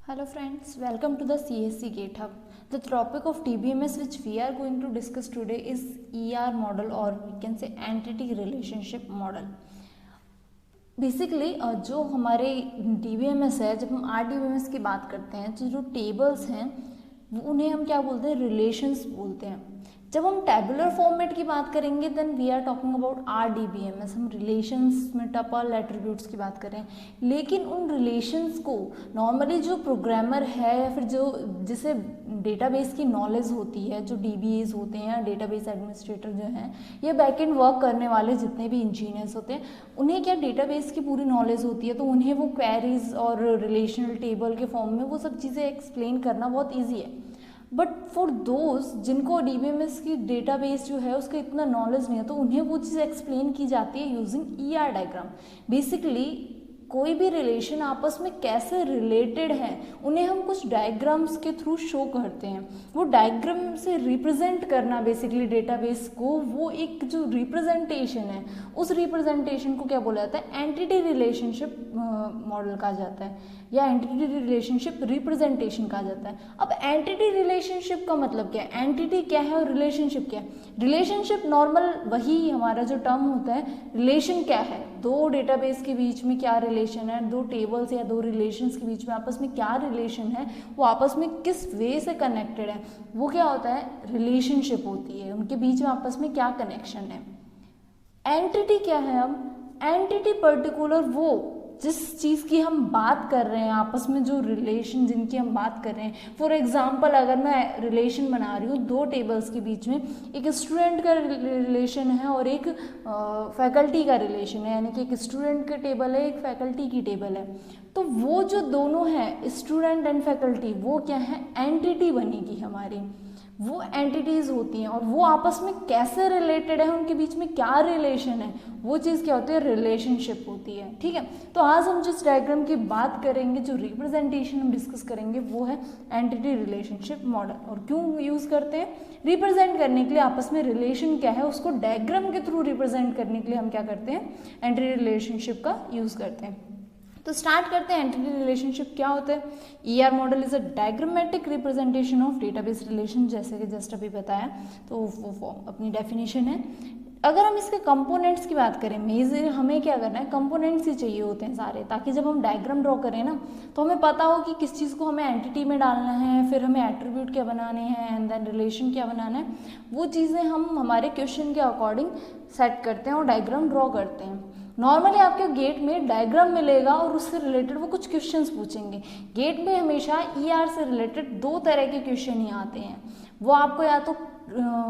Hello friends, welcome to the CSC GitHub. The topic of TBMS which we are going to discuss today is ER model, or we can say entity relationship model. Basically जो हमारे DBMS है, जब हम RDBMS की बात करते हैं तो जो टेबल्स हैं उन्हें हम क्या बोलते हैं, रिलेशंस बोलते हैं. जब हम टेबुलर फॉर्मेट की बात करेंगे then we are talking about RDBMS. हम रिलेशंस में टपल एट्रीब्यूट्स की बात करें, लेकिन उन रिलेशंस को नॉर्मली जो प्रोग्रामर है या फिर जो जिसे डेटाबेस की नॉलेज होती है, जो DBAs होते हैं, डेटाबेस एडमिनिस्ट्रेटर जो हैं, या बैकएंड वर्क करने वाले जितने भी इंजीनियर्स होते हैं, उन्हें क्या डेटाबेस की पूरी नॉलेज होती है, तो उन्हें वो क्वेरीज और रिलेशनल टेबल के फॉर्म में वो सब चीज़ें एक्सप्लेन करना बहुत ईजी है. बट फॉर दोज जिनको DBMS की डेटाबेस जो है उसका इतना नॉलेज नहीं है, तो उन्हें वो चीज़ एक्सप्लेन की जाती है यूजिंग ER डायग्राम. बेसिकली कोई भी रिलेशन आपस में कैसे रिलेटेड है उन्हें हम कुछ डायग्राम्स के थ्रू शो करते हैं. वो डायग्राम से रिप्रेजेंट करना बेसिकली डेटाबेस को, वो एक जो रिप्रेजेंटेशन है उस रिप्रेजेंटेशन को क्या बोला जाता है, एंटिटी रिलेशनशिप मॉडल कहा जाता है या एंटिटी रिलेशनशिप रिप्रेजेंटेशन कहा जाता है. अब एंटिटी रिलेशनशिप का मतलब क्या है, एंटिटी क्या है और रिलेशनशिप क्या है. रिलेशनशिप नॉर्मल वही हमारा जो टर्म होता है. रिलेशन क्या है, दो डेटाबेस के बीच में क्या रिलेशन है, दो टेबल्स या दो रिलेशंस के बीच में आपस में क्या रिलेशन है, वो आपस में किस वे से कनेक्टेड है, वो क्या होता है, रिलेशनशिप होती है. उनके बीच में आपस में क्या कनेक्शन है. एंटिटी क्या है, अब एंटिटी पर्टिकुलर वो जिस चीज़ की हम बात कर रहे हैं, आपस में जो रिलेशन जिनकी हम बात कर रहे हैं. फॉर एग्जांपल अगर मैं रिलेशन बना रही हूँ दो टेबल्स के बीच में, एक स्टूडेंट का रिलेशन है और एक फैकल्टी का रिलेशन है, यानी कि एक स्टूडेंट का टेबल है, एक फैकल्टी की टेबल है, तो वो जो दोनों हैं स्टूडेंट एंड फैकल्टी, वो क्या है, एंटिटी बनेगी हमारी. वो एंटिटीज़ होती हैं और वो आपस में कैसे रिलेटेड है, उनके बीच में क्या रिलेशन है, वो चीज़ क्या होती है, रिलेशनशिप होती है. ठीक है, तो आज हम जिस डायग्राम की बात करेंगे, जो रिप्रेजेंटेशन हम डिस्कस करेंगे, वो है एंटिटी रिलेशनशिप मॉडल. और क्यों यूज़ करते हैं, रिप्रेजेंट करने के लिए आपस में रिलेशन क्या है उसको डायग्राम के थ्रू रिप्रेजेंट करने के लिए हम क्या करते हैं, एंटिटी रिलेशनशिप का यूज़ करते हैं. तो स्टार्ट करते हैं. एंटिटी रिलेशनशिप क्या होता है. ER model is a diagrammatic representation of database relation, जैसे कि जस्ट अभी बताया, तो वो अपनी डेफिनेशन है. अगर हम इसके कंपोनेंट्स की बात करें, मेजर हमें क्या करना है, कंपोनेंट्स ही चाहिए होते हैं सारे, ताकि जब हम डायग्राम ड्रॉ करें ना तो हमें पता हो कि किस चीज़ को हमें एंटिटी में डालना है, फिर हमें एट्रीब्यूट क्या बनाने हैं एंड देन रिलेशन क्या बनाना है. वो चीज़ें हम हमारे क्वेश्चन के अकॉर्डिंग सेट करते हैं और डायग्राम ड्रॉ करते हैं. नॉर्मली आपके गेट में डायग्राम मिलेगा और उससे रिलेटेड वो कुछ क्वेश्चंस पूछेंगे. गेट में हमेशा ER से रिलेटेड दो तरह के क्वेश्चन ही आते हैं. वो आपको या तो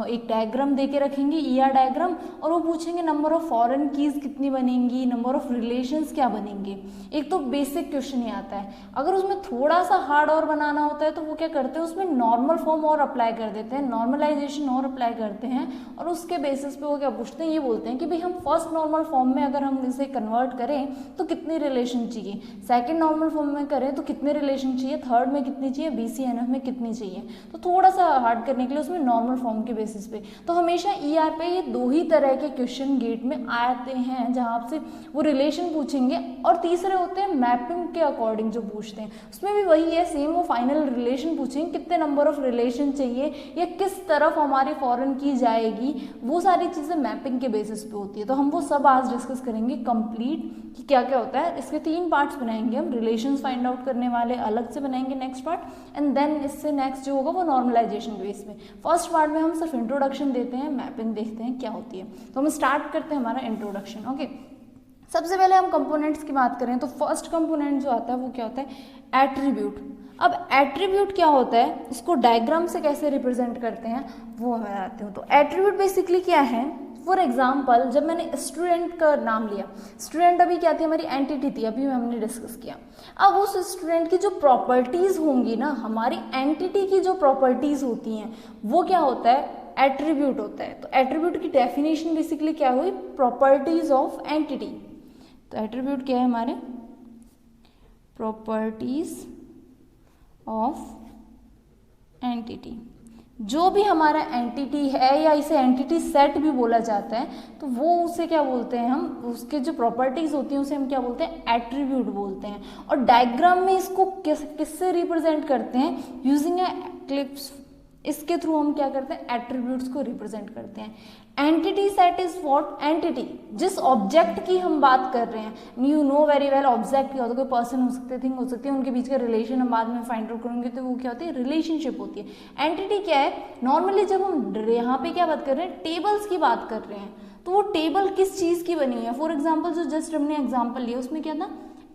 एक डायग्राम दे के रखेंगे, ER डायग्राम, और वो पूछेंगे नंबर ऑफ फॉरेन कीज कितनी बनेंगी, नंबर ऑफ रिलेशंस क्या बनेंगे. एक तो बेसिक क्वेश्चन ही आता है. अगर उसमें थोड़ा सा हार्ड और बनाना होता है तो वो क्या करते हैं, उसमें नॉर्मल फॉर्म और अप्लाई कर देते हैं, नॉर्मलाइजेशन और अप्लाई करते हैं, और उसके बेसिस पे वो क्या पूछते हैं, ये बोलते हैं कि भाई हम फर्स्ट नॉर्मल फॉर्म में अगर हम इसे कन्वर्ट करें तो कितने रिलेशन चाहिए, सेकेंड नॉर्मल फॉर्म में करें तो कितने रिलेशन चाहिए, थर्ड में कितनी चाहिए, BCNF में कितनी चाहिए. तो थोड़ा सा हार्ड करने के लिए उसमें नॉर्मल फॉर्म के बेसिस पे. तो हमेशा ER पे ये दो ही तरह के क्वेश्चन गेट में आते हैं, जहाँ आपसे वो रिलेशन पूछेंगे, और तीसरे होते हैं मैपिंग के अकॉर्डिंग जो पूछते हैं. उसमें भी वही है सेम, वो फाइनल रिलेशन पूछेंगे, कितने नंबर ऑफ रिलेशन चाहिए या किस तरफ हमारी फॉरेन की जाएगी, वो सारी चीज़ें मैपिंग के बेसिस पे होती है. तो हम वो सब आज डिस्कस करेंगे कंप्लीट कि क्या क्या होता है. इसके 3 पार्ट्स बनाएंगे हम. रिलेशंस फाइंड आउट करने वाले अलग से बनाएंगे नेक्स्ट पार्ट, एंड देन इससे नेक्स्ट जो होगा वो नॉर्मलाइजेशन बेस में. फर्स्ट पार्ट में हम सिर्फ इंट्रोडक्शन देते हैं, मैपिंग देखते हैं क्या होती है. तो हम स्टार्ट करते हैं हमारा इंट्रोडक्शन. ओके, सबसे पहले हम कंपोनेंट्स की बात करें तो फर्स्ट कंपोनेंट जो आता है वो क्या होता है, एट्रीब्यूट. अब एट्रीब्यूट क्या होता है, इसको डायग्राम से कैसे रिप्रेजेंट करते हैं वो मैं बताती हूँ. तो एट्रीब्यूट बेसिकली क्या है, फॉर एग्जाम्पल जब मैंने स्टूडेंट का नाम लिया, स्टूडेंट अभी क्या थी, हमारी एंटिटी थी, अभी हमने डिस्कस किया. अब उस स्टूडेंट की जो प्रॉपर्टीज होंगी ना, हमारी एंटिटी की जो प्रॉपर्टीज होती हैं वो क्या होता है, एट्रीब्यूट होता है. तो एट्रीब्यूट की डेफिनेशन बेसिकली क्या हुई, प्रॉपर्टीज ऑफ एंटिटी. तो एट्रीब्यूट क्या है हमारे, प्रॉपर्टीज ऑफ एंटिटी. जो भी हमारा एंटिटी है या इसे एंटिटी सेट भी बोला जाता है, तो वो उसे क्या बोलते हैं, हम उसके जो प्रॉपर्टीज होती हैं उसे हम क्या बोलते हैं, एट्रीब्यूट बोलते हैं। और डायग्राम में इसको किससे रिप्रेजेंट करते हैं, यूजिंग ए एक्लिप्स, इसके थ्रू हम क्या करते हैं, एट्रीब्यूट्स को रिप्रेजेंट करते हैं। Entity set is what, entity, जिस ऑब्जेक्ट की हम बात कर रहे हैं, you know very well object क्या होता है, कोई पर्सन हो सकते हैं, थिंग हो सकती है, उनके बीच का रिलेशन हम बाद में फाइंड आउट करेंगे, तो वो क्या होती है, रिलेशनशिप होती है। एंटिटी क्या है, नॉर्मली जब हम यहाँ पे क्या बात कर रहे हैं, टेबल्स की बात कर रहे हैं, तो वो टेबल किस चीज की बनी है। फॉर एग्जाम्पल जो जस्ट हमने एग्जाम्पल लिया उसमें क्या था,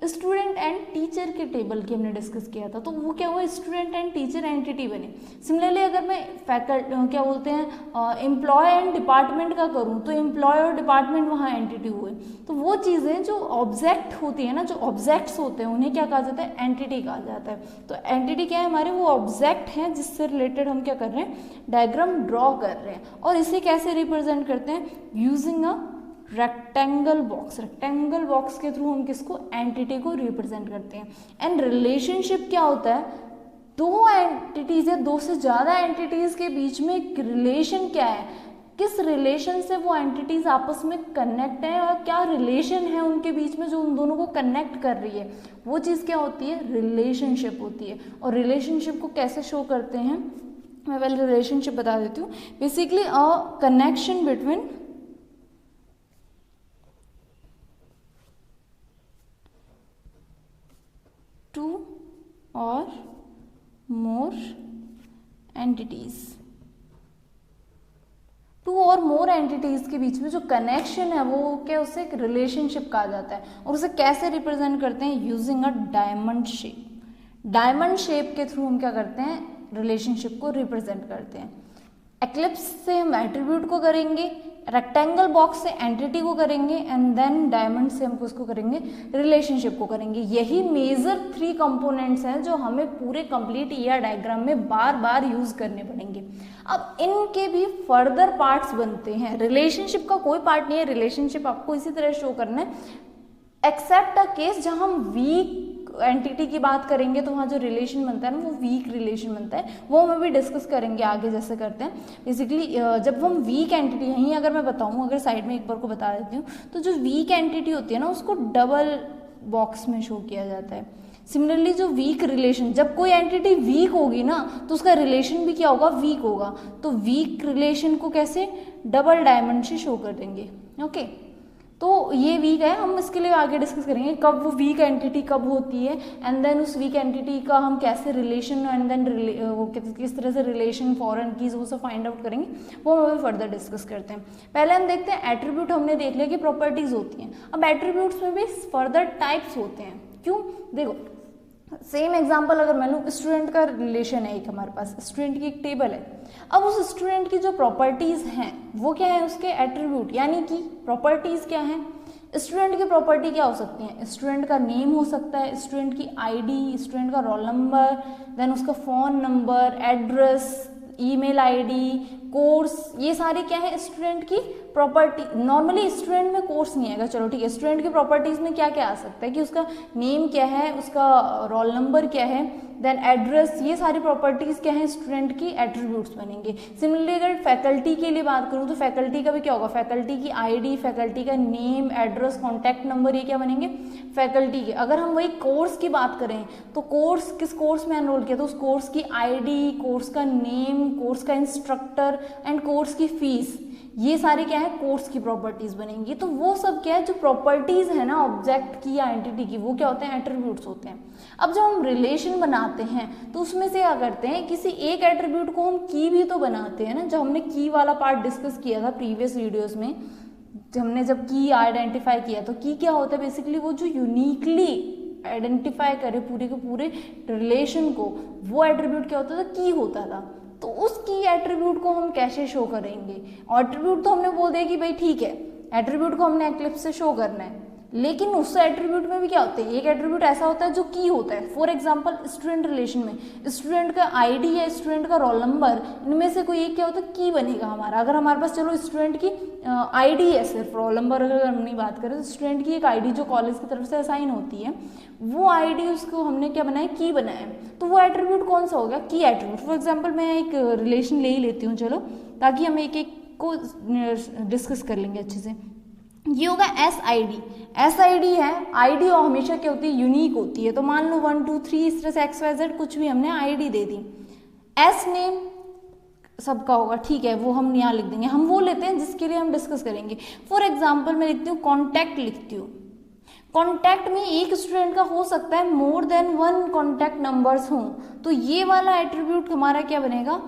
स्टूडेंट एंड टीचर के टेबल की हमने डिस्कस किया था, तो वो क्या हुआ, स्टूडेंट एंड टीचर एंटिटी बनी। सिमिलरली अगर मैं क्या बोलते हैं, एम्प्लॉय एंड डिपार्टमेंट का करूँ, तो एम्प्लॉय और डिपार्टमेंट वहाँ एंटिटी हुए। तो वो चीज़ें जो ऑब्जेक्ट होती है ना, जो ऑब्जेक्ट्स होते हैं उन्हें क्या कहा जाता है, एंटिटी कहा जाता है। तो एंटिटी क्या है, हमारे वो ऑब्जेक्ट हैं जिससे रिलेटेड हम क्या कर रहे हैं, डायग्राम ड्रॉ कर रहे हैं। और इसे कैसे रिप्रेजेंट करते हैं, using a rectangle box. Rectangle box के थ्रू हम किसको, एंटिटी को रिप्रेजेंट करते हैं। एंड रिलेशनशिप क्या होता है, दो एंटिटीज या दो से ज्यादा एंटिटीज के बीच में एक रिलेशन क्या है, किस रिलेशन से वो एंटिटीज आपस में कनेक्ट है और क्या रिलेशन है उनके बीच में जो उन दोनों को कनेक्ट कर रही है, वो चीज क्या होती है, रिलेशनशिप होती है। और रिलेशनशिप को कैसे शो करते हैं, मैं पहले रिलेशनशिप बता देती हूँ। Basically a connection between two और मोर एंटिटीज, टू और मोर एंटिटीज के बीच में जो कनेक्शन है वो क्या, उसे एक रिलेशनशिप कहा जाता है। और उसे कैसे रिप्रेजेंट करते हैं, using a diamond shape. Diamond shape के थ्रू हम क्या करते हैं, रिलेशनशिप को रिप्रेजेंट करते हैं। एक्लिप्स से हम एट्रीब्यूट को करेंगे, रेक्टेंगल बॉक्स से एंटिटी को करेंगे, एंड देन डायमंड से हम उसको करेंगे, रिलेशनशिप को करेंगे। यही मेजर 3 कंपोनेंट्स हैं जो हमें पूरे कंप्लीट ईआर डायग्राम में बार बार यूज करने पड़ेंगे। अब इनके भी फर्दर पार्ट्स बनते हैं, रिलेशनशिप का कोई पार्ट नहीं है, रिलेशनशिप आपको इसी तरह शो करना है, एक्सेप्ट अ केस जहां हम वीक एंटिटी की बात करेंगे तो वहाँ जो रिलेशन बनता है ना, वो वीक रिलेशन बनता है, वो हम अभी डिस्कस करेंगे आगे जैसे करते हैं। बेसिकली जब हम वीक एंटिटी, यहीं अगर मैं बताऊँ, अगर साइड में एक बार को बता देती हूँ, तो जो वीक एंटिटी होती है ना उसको डबल बॉक्स में शो किया जाता है। सिमिलरली जो वीक रिलेशन, जब कोई एंटिटी वीक होगी ना तो उसका रिलेशन भी क्या होगा, वीक होगा। तो वीक रिलेशन को कैसे, डबल डायमंड से शो कर देंगे। ओके, तो ये वीक है, हम इसके लिए आगे डिस्कस करेंगे कब वो वीक एंटिटी कब होती है, एंड देन उस वीक एंटिटी का हम कैसे रिलेशन, एंड देन वो किस तरह से रिलेशन, फॉरेन कीज, वो सब फाइंड आउट करेंगे, वो हम अभी फर्दर डिस्कस करते हैं। पहले हम देखते हैं एट्रीब्यूट, हमने देख लिया कि प्रॉपर्टीज होती हैं। अब एट्रीब्यूट्स में भी फर्दर टाइप्स होते हैं। क्यों, देखो सेम एग्जाम्पल अगर मैं लूँ, स्टूडेंट का रिलेशन है एक हमारे पास, स्टूडेंट की एक टेबल है। अब उस स्टूडेंट की जो प्रॉपर्टीज हैं वो क्या है, उसके एट्रीब्यूट, यानी कि प्रॉपर्टीज क्या हैं। स्टूडेंट की प्रॉपर्टी क्या हो सकती है, स्टूडेंट का नेम हो सकता है, स्टूडेंट की आईडी, स्टूडेंट का रोल नंबर, देन उसका phone number, address, email ID, course, ये सारी क्या है स्टूडेंट की प्रॉपर्टी। नॉर्मली स्टूडेंट में कोर्स नहीं आएगा, चलो ठीक है, स्टूडेंट की प्रॉपर्टीज में क्या क्या आ सकता है कि उसका नेम क्या है, उसका रोल नंबर क्या है, देन एड्रेस, ये सारी प्रॉपर्टीज क्या है, स्टूडेंट की एट्रीब्यूट्स बनेंगे। सिमिलरली अगर फैकल्टी के लिए बात करूँ तो फैकल्टी का भी क्या होगा, फैकल्टी की आईडी, फैकल्टी का नेम, एड्रेस, कॉन्टैक्ट नंबर, ये क्या बनेंगे, फैकल्टी के। अगर हम वही कोर्स की बात करें तो कोर्स, किस कोर्स में एनरोल किया, तो उस कोर्स की आईडी, कोर्स का नेम, कोर्स का इंस्ट्रक्टर एंड कोर्स की फीस, ये सारे क्या है, कोर्स की प्रॉपर्टीज बनेंगी। तो वो सब क्या है, जो प्रॉपर्टीज है ना ऑब्जेक्ट की या एंटिटी की, वो क्या होते हैं, एट्रीब्यूट्स होते हैं। अब जब हम रिलेशन बनाते हैं तो उसमें से क्या करते हैं, किसी एक एट्रीब्यूट को हम की भी तो बनाते हैं ना। जब हमने की वाला पार्ट डिस्कस किया था प्रीवियस वीडियोज में, हमने जब की आइडेंटिफाई किया, तो की क्या होता है, बेसिकली वो जो यूनिकली आइडेंटिफाई करे पूरे के पूरे रिलेशन को, वो एट्रीब्यूट क्या होता था, की होता था। तो उस की एट्रीब्यूट को हम कैसे शो करेंगे, एट्रीब्यूट तो हमने बोल दिया कि भाई ठीक है, एट्रीब्यूट को हमने एक्लिप्स से शो करना है, लेकिन उस एट्रीब्यूट में भी क्या होते हैं, एक एट्रीब्यूट ऐसा होता है जो की होता है। फॉर एग्जांपल स्टूडेंट रिलेशन में स्टूडेंट का आईडी या स्टूडेंट का रोल नंबर, इनमें से कोई एक क्या होता है, की बनेगा हमारा। अगर हमारे पास चलो स्टूडेंट की आईडी है, सिर्फ रोल नंबर अगर हम नहीं बात करें, तो स्टूडेंट की एक आईडी जो कॉलेज की तरफ से असाइन होती है, वो आईडी उसको हमने क्या बनाया, की बनाया, तो वो एट्रीब्यूट कौन सा हो गया, की एट्रीब्यूट। फॉर एग्जाम्पल मैं एक रिलेशन ले ही लेती हूँ चलो, ताकि हम एक एक को डिस्कस कर लेंगे अच्छे से। ये होगा S I D. S I D है, आई डी हमेशा क्या होती है, यूनिक होती है। तो मान लो 1 2 3 इस तरह से XYZ कुछ भी हमने I D they the. S name सबका होगा, ठीक है, वो हम यहाँ लिख देंगे। हम वो लेते हैं जिसके लिए हम डिस्कस करेंगे। फॉर एग्जाम्पल मैं लिखती हूँ कॉन्टैक्ट, लिखती हूँ कॉन्टैक्ट में एक स्टूडेंट का हो सकता है मोर देन 1 कॉन्टैक्ट नंबर्स हों, तो ये वाला एट्रीब्यूट हमारा क्या बनेगा,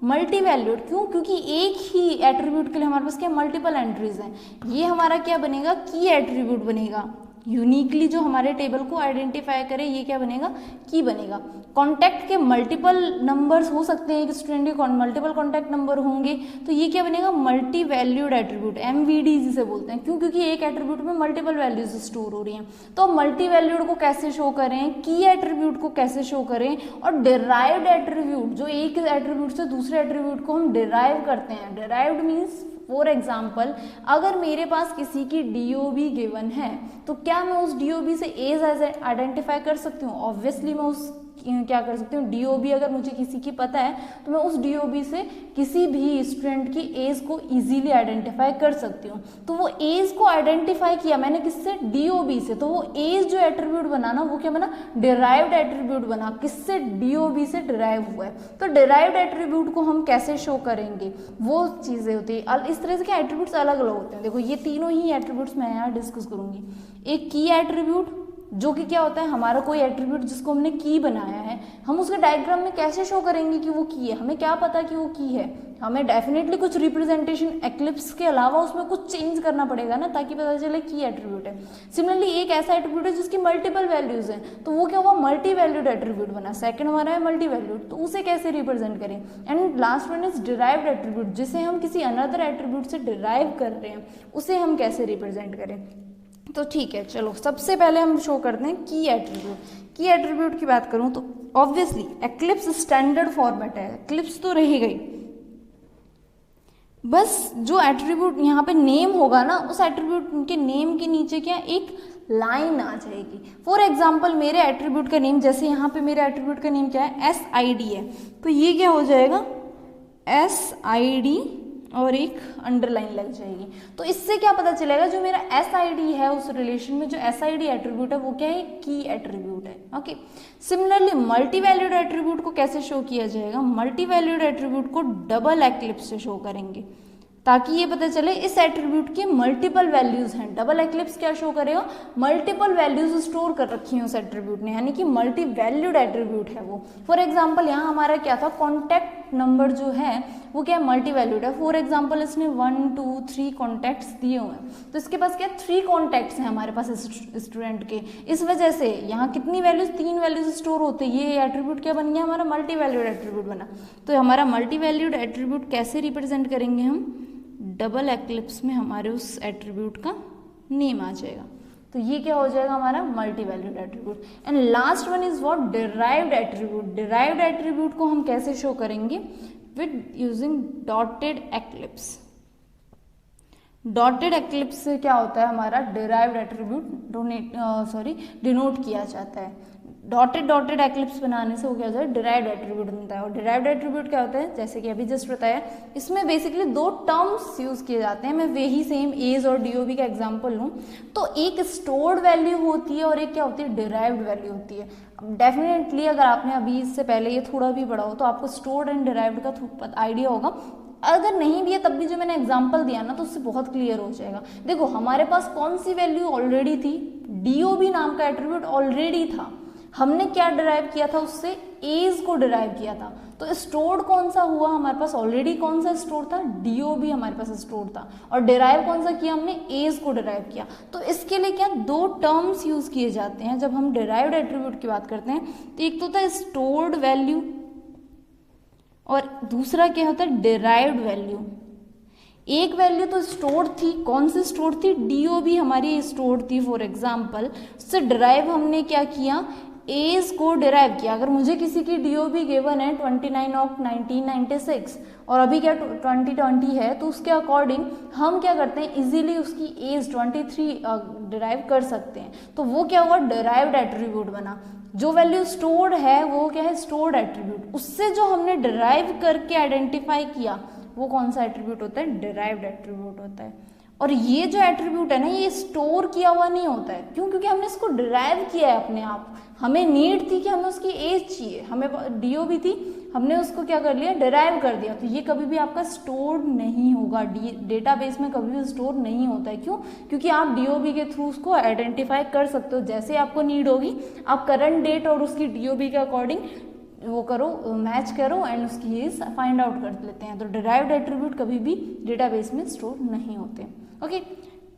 मल्टी वैल्यूड। क्यों, क्योंकि एक ही एट्रीब्यूट के लिए हमारे पास क्या मल्टीपल एंट्रीज हैं। ये हमारा क्या बनेगा, की एट्रीब्यूट बनेगा। यूनिकली जो हमारे टेबल को आइडेंटिफाई करे, ये क्या बनेगा, की बनेगा। कॉन्टैक्ट के मल्टीपल नंबर्स हो सकते हैं, एक स्टूडेंट के मल्टीपल कॉन्टैक्ट नंबर होंगे, तो ये क्या बनेगा, मल्टी वैल्यूड एट्रीब्यूट, MVD जिसे बोलते हैं। क्यों, क्योंकि एक एट्रीब्यूट में मल्टीपल वैल्यूज स्टोर हो रही हैं। तो मल्टी वैल्यूड को कैसे शो करें, की एट्रीब्यूट को कैसे शो करें, और डिराइव्ड एट्रीब्यूट, जो एक एट्रीब्यूट से दूसरे एट्रीब्यूट को हम डिराइव करते हैं। डिराइव्ड मीन्स फॉर एग्जाम्पल अगर मेरे पास किसी की DOB गिवन है, तो क्या मैं उस DOB से एज आइडेंटिफाई कर सकती हूँ? ऑब्वियसली मैं उस क्या कर सकती हूँ, DOB अगर मुझे किसी की पता है तो मैं उस DOB से किसी भी स्टूडेंट की एज को इजीली आइडेंटिफाई कर सकती हूँ। तो वो एज को आइडेंटिफाई किया मैंने किससे, DOB से। तो वो एज जो एट्रीब्यूट बना ना, वो क्या बना, डिराइव्ड एट्रीब्यूट बना। किससे, DOB से डिराइव हुआ है। तो डिराइव्ड एट्रीब्यूट को हम कैसे शो करेंगे, वो चीजें होती है। इस तरह से क्या एट्रीब्यूट्स अलग अलग होते हैं। देखो ये तीनों ही एट्रीब्यूट्स मैं यहाँ डिस्कस करूंगी। एक की एट्रीब्यूट, जो कि क्या होता है, हमारा कोई एट्रीब्यूट जिसको हमने की बनाया है, हम उसके डायग्राम में कैसे शो करेंगे कि वो की है। हमें क्या पता कि वो की है, हमें डेफिनेटली कुछ रिप्रेजेंटेशन एक्लिप्स के अलावा उसमें कुछ चेंज करना पड़ेगा ना, ताकि पता चले की एट्रीब्यूट है। सिमिलरली एक ऐसा एट्रीब्यूट है जिसकी मल्टीपल वैल्यूज हैं, तो वो क्या हुआ, मल्टी वैल्यूड एट्रीब्यूट बना। सेकंड हमारा है मल्टी वैल्यूड, तो उसे कैसे रिप्रेजेंट करें। And last one is derived attribute, जिसे हम किसी अनदर एट्रीब्यूट से डिराइव कर रहे हैं, उसे हम कैसे रिप्रेजेंट करें। तो ठीक है, चलो सबसे पहले हम शो करते हैं की एट्रीब्यूट। की एट्रीब्यूट की बात करूं तो ऑब्वियसली एक्लिप्स स्टैंडर्ड फॉर्मेट है, एक्लिप्स तो रहेगा ही। बस जो एट्रीब्यूट यहाँ पे नेम होगा ना, उस एट्रीब्यूट के नेम के नीचे क्या एक लाइन आ जाएगी। फॉर एग्जाम्पल मेरे एट्रीब्यूट का नेम, जैसे यहाँ पे मेरे एट्रीब्यूट का नेम क्या है, SID है, तो ये क्या हो जाएगा, SID और एक अंडरलाइन लग जाएगी। तो इससे क्या पता चलेगा, जो मेरा SID है उस रिलेशन में जो SID एट्रीब्यूट है वो क्या है, की एट्रीब्यूट है। Okay, similarly multi valued attribute को कैसे शो किया जाएगा, मल्टी वैल्यूड एट्रीब्यूट को डबल एक्लिप्स से शो करेंगे, ताकि ये पता चले इस एट्रीब्यूट की मल्टीपल वैल्यूज हैं। डबल एक्लिप्स क्या शो करेगा, मल्टीपल वैल्यूज स्टोर कर रखी हैं उस एट्रीब्यूट ने, यानी कि मल्टी वैल्यूड एट्रीब्यूट है वो। फॉर एग्जांपल यहाँ हमारा क्या था, कॉन्टैक्ट नंबर जो है वो क्या मल्टी वैल्यूड है। फॉर एग्जांपल इसने 1 2 3 कॉन्टैक्ट्स दिए हुए हैं, तो इसके पास क्या 3 कॉन्टैक्ट्स हैं हमारे पास स्टूडेंट के। इस वजह से यहाँ कितनी वैल्यूज, 3 वैल्यूज स्टोर होते हैं। ये एट्रीब्यूट क्या बन गया, हमारा मल्टी वैल्यूड एट्रीब्यूट बना। तो हमारा मल्टी वैल्यूड एट्रीब्यूट कैसे रिप्रेजेंट करेंगे हम, डबल एक्लिप्स में हमारे उस एट्रीब्यूट का नेम आ जाएगा। तो ये क्या हो जाएगा हमारा multi valued attribute. And last one is what, derived attribute. Derived attribute को हम कैसे शो करेंगे, with using dotted eclipse. Dotted eclipse से क्या होता है, हमारा डिराइव्ड एट्रीब्यूट डिनोट किया जाता है। डॉटेड एक्लिप्स बनाने से वो क्या होता है, डिराइव्ड एट्रीब्यूट बनता है। और डिराइव्ड एट्रीब्यूट क्या होता है, जैसे कि अभी जस्ट बताया, इसमें बेसिकली 2 टर्म्स यूज किए जाते हैं। मैं वही सेम एज और DOB का एग्जांपल लूँ तो एक स्टोर्ड वैल्यू होती है और एक क्या होती है, डिराइव्ड वैल्यू होती है। डेफिनेटली अगर आपने अभी इससे पहले ये थोड़ा भी पढ़ा हो तो आपको स्टोर्ड एंड डिराइव्ड का आइडिया होगा। अगर नहीं भी है तब भी जो मैंने एग्जांपल दिया ना, तो उससे बहुत क्लियर हो जाएगा। देखो हमारे पास कौन सी वैल्यू ऑलरेडी थी, DOB नाम का एट्रीब्यूट ऑलरेडी था। हमने क्या डिराइव किया था, उससे एज को डिराइव किया था। तो स्टोर्ड कौन सा हुआ हमारे पास, ऑलरेडी कौन सा स्टोर था, DOB हमारे पास स्टोर था। और डिराइव कौन सा किया हमने, एज को डिराइव किया। तो इसके लिए क्या 2 टर्म्स यूज किए जाते हैं जब हम डिराइव्ड एट्रीब्यूट की बात करते हैं। तो एक तो होता है स्टोर्ड वैल्यू और दूसरा क्या होता है, डिराइव्ड वैल्यू। एक वैल्यू तो स्टोर थी, कौन सी स्टोर थी, DOB हमारी स्टोर थी फॉर एग्जाम्पल, उससे डिराइव हमने क्या किया, एज को डिराइव किया। अगर मुझे किसी की DOB गिवन है 29 ऑफ 1996 और अभी क्या 2020 है, तो उसके अकॉर्डिंग हम क्या करते हैं, इजीली उसकी एज 23 डिराइव कर सकते हैं। तो वो क्या हुआ, डिराइव्ड एट्रीब्यूट बना। जो वैल्यू स्टोर्ड है वो क्या है, स्टोर्ड एट्रीब्यूट। उससे जो हमने डिराइव करके आइडेंटिफाई किया वो कौन सा एट्रीब्यूट होता है, डिराइव्ड एट्रीब्यूट होता है। और ये जो एट्रीब्यूट है ना, ये स्टोर किया हुआ नहीं होता है। क्यों? क्योंकि हमने इसको डिराइव किया है अपने आप। हमें नीड थी कि हमें उसकी एज चाहिए, हमें DOB थी, हमने उसको क्या कर लिया, डिराइव कर दिया। तो ये कभी भी आपका स्टोर नहीं होगा, डेटाबेस में कभी भी स्टोर नहीं होता है। क्यों? क्योंकि आप DOB के थ्रू उसको आइडेंटिफाई कर सकते हो। जैसे आपको नीड होगी, आप करंट डेट और उसकी DOB के अकॉर्डिंग वो करो, मैच करो एंड उसकी एज फाइंड आउट कर लेते हैं। तो डिराइव्ड एट्रीब्यूट कभी भी डेटाबेस में स्टोर नहीं होते। ओके,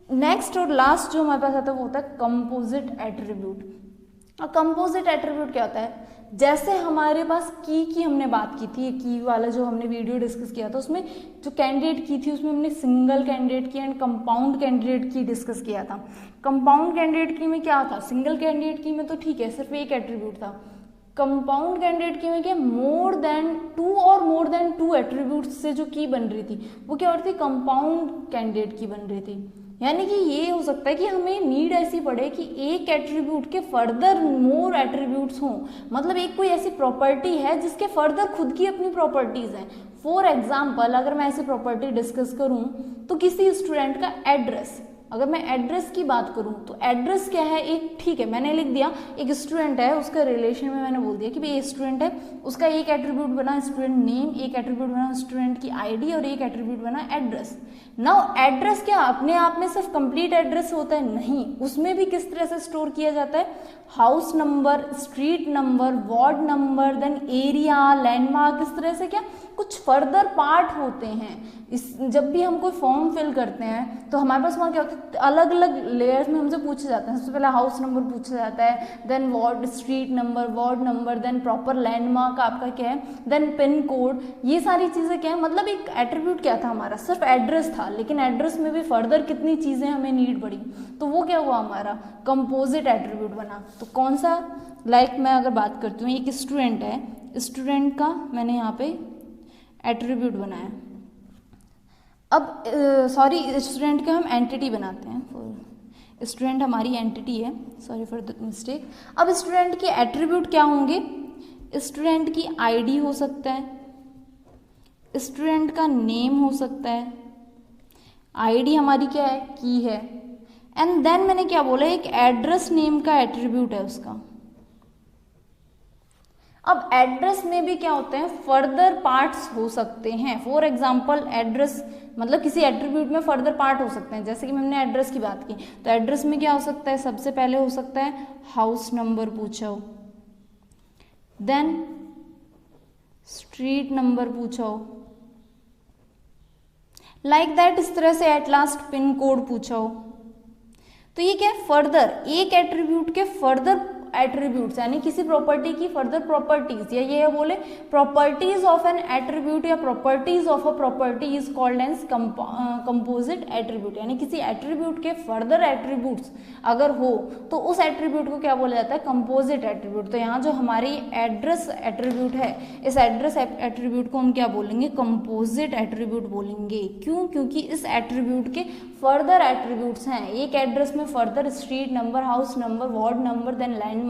नेक्स्ट और लास्ट जो हमारे पास आता है वो होता है कंपोजिट एट्रीब्यूट। और कंपोजिट एट्रीब्यूट क्या होता है, जैसे हमारे पास की हमने बात की थी, की वाला जो हमने वीडियो डिस्कस किया था, उसमें जो कैंडिडेट की थी उसमें हमने सिंगल कैंडिडेट की एंड कंपाउंड कैंडिडेट की डिस्कस किया था। कंपाउंड कैंडिडेट की में क्या था, सिंगल कैंडिडेट की में तो ठीक है सिर्फ एक एट्रीब्यूट था। कंपाउंड कैंडिडेट की में क्या, मोर देन 2 और मोर देन 2 एट्रीब्यूट से जो की बन रही थी वो क्या हो रही थी, कंपाउंड कैंडिडेट की बन रही थी। यानी कि ये हो सकता है कि हमें नीड ऐसी पड़े कि एक एट्रीब्यूट के फर्दर मोर एट्रीब्यूट्स हों। मतलब एक कोई ऐसी प्रॉपर्टी है जिसके फर्दर खुद की अपनी प्रॉपर्टीज हैं। फॉर एग्जाम्पल, अगर मैं ऐसी प्रॉपर्टी डिस्कस करूं तो किसी स्टूडेंट का एड्रेस, अगर मैं एड्रेस की बात करूं तो एड्रेस क्या है, एक ठीक है मैंने लिख दिया एक स्टूडेंट है, उसका रिलेशन में मैंने बोल दिया कि भाई ये स्टूडेंट है, उसका एक एट्रीब्यूट बना स्टूडेंट नेम, एक एट्रीब्यूट बना स्टूडेंट की ID और एक एट्रीब्यूट बना एड्रेस। नाउ एड्रेस क्या अपने आप में सिर्फ कंप्लीट एड्रेस होता है, नहीं, उसमें भी किस तरह से स्टोर किया जाता है, house number, street number, ward number, then area, landmark, इस तरह से क्या कुछ फर्दर पार्ट होते हैं। जब भी हम कोई फॉर्म फिल करते हैं तो हमारे पास वहाँ क्या होता है, अलग अलग लेयर्स में हमसे पूछे जाते हैं। सबसे पहले हाउस नंबर पूछा जाता है, then ward, street number, ward number, then proper landmark आपका क्या है, देन पिन कोड, ये सारी चीज़ें क्या है। मतलब एक एट्रीब्यूट क्या था हमारा, सिर्फ एड्रेस था, लेकिन एड्रेस में भी फर्दर कितनी चीज़ें हमें नीड पड़ी, तो वो क्या हुआ हमारा कंपोजिट एट्रीब्यूट बना। तो कौन सा, लाइक मैं अगर बात करती हूँ, एक स्टूडेंट है, स्टूडेंट का मैंने यहाँ पे एट्रीब्यूट बनाया। अब सॉरी, स्टूडेंट का हम एंटिटी बनाते हैं, स्टूडेंट हमारी एंटिटी है, सॉरी फॉर द मिस्टेक। अब स्टूडेंट के एट्रीब्यूट क्या होंगे, स्टूडेंट की ID हो सकता है, स्टूडेंट का नेम हो सकता है, ID हमारी क्या है, की है, एंड देन मैंने क्या बोला, एक एड्रेस नेम का एट्रीब्यूट है उसका। अब एड्रेस में भी क्या होते हैं, फर्दर पार्ट्स हो सकते हैं। फॉर एग्जांपल एड्रेस मतलब किसी एट्रीब्यूट में फर्दर पार्ट हो सकते हैं। जैसे कि हमने एड्रेस की बात की, तो एड्रेस में क्या हो सकता है, सबसे पहले हो सकता है हाउस नंबर पूछा हो, देन स्ट्रीट नंबर पूछा हो, लाइक दैट, इस तरह से एट लास्ट पिन कोड पूछा हो। तो ये क्या है, फर्दर एक एट्रीब्यूट के फर्दर एट्रीब्यूट्स, यानी किसी प्रॉपर्टी की फर्दर प्रॉपर्टीज, या ये बोले प्रॉपर्टीज ऑफ एन एट्रीब्यूट या properties of a property is called as composite attribute. यानी किसी एट्रीब्यूट के फर्दर एट्रीब्यूट्स अगर हो तो उस एट्रीब्यूट को क्या बोला जाता है, कंपोजिट एट्रीब्यूट। तो यहाँ जो हमारी एड्रेस एट्रीब्यूट है, इस एड्रेस एट्रीब्यूट को हम क्या बोलेंगे, कंपोजिट एट्रीब्यूट बोलेंगे। क्यों? क्योंकि इस एट्रीब्यूट के फर्दर एट्रीब्यूट्स हैं, एक एड्रेस में further street number, house number, ward number, then landmark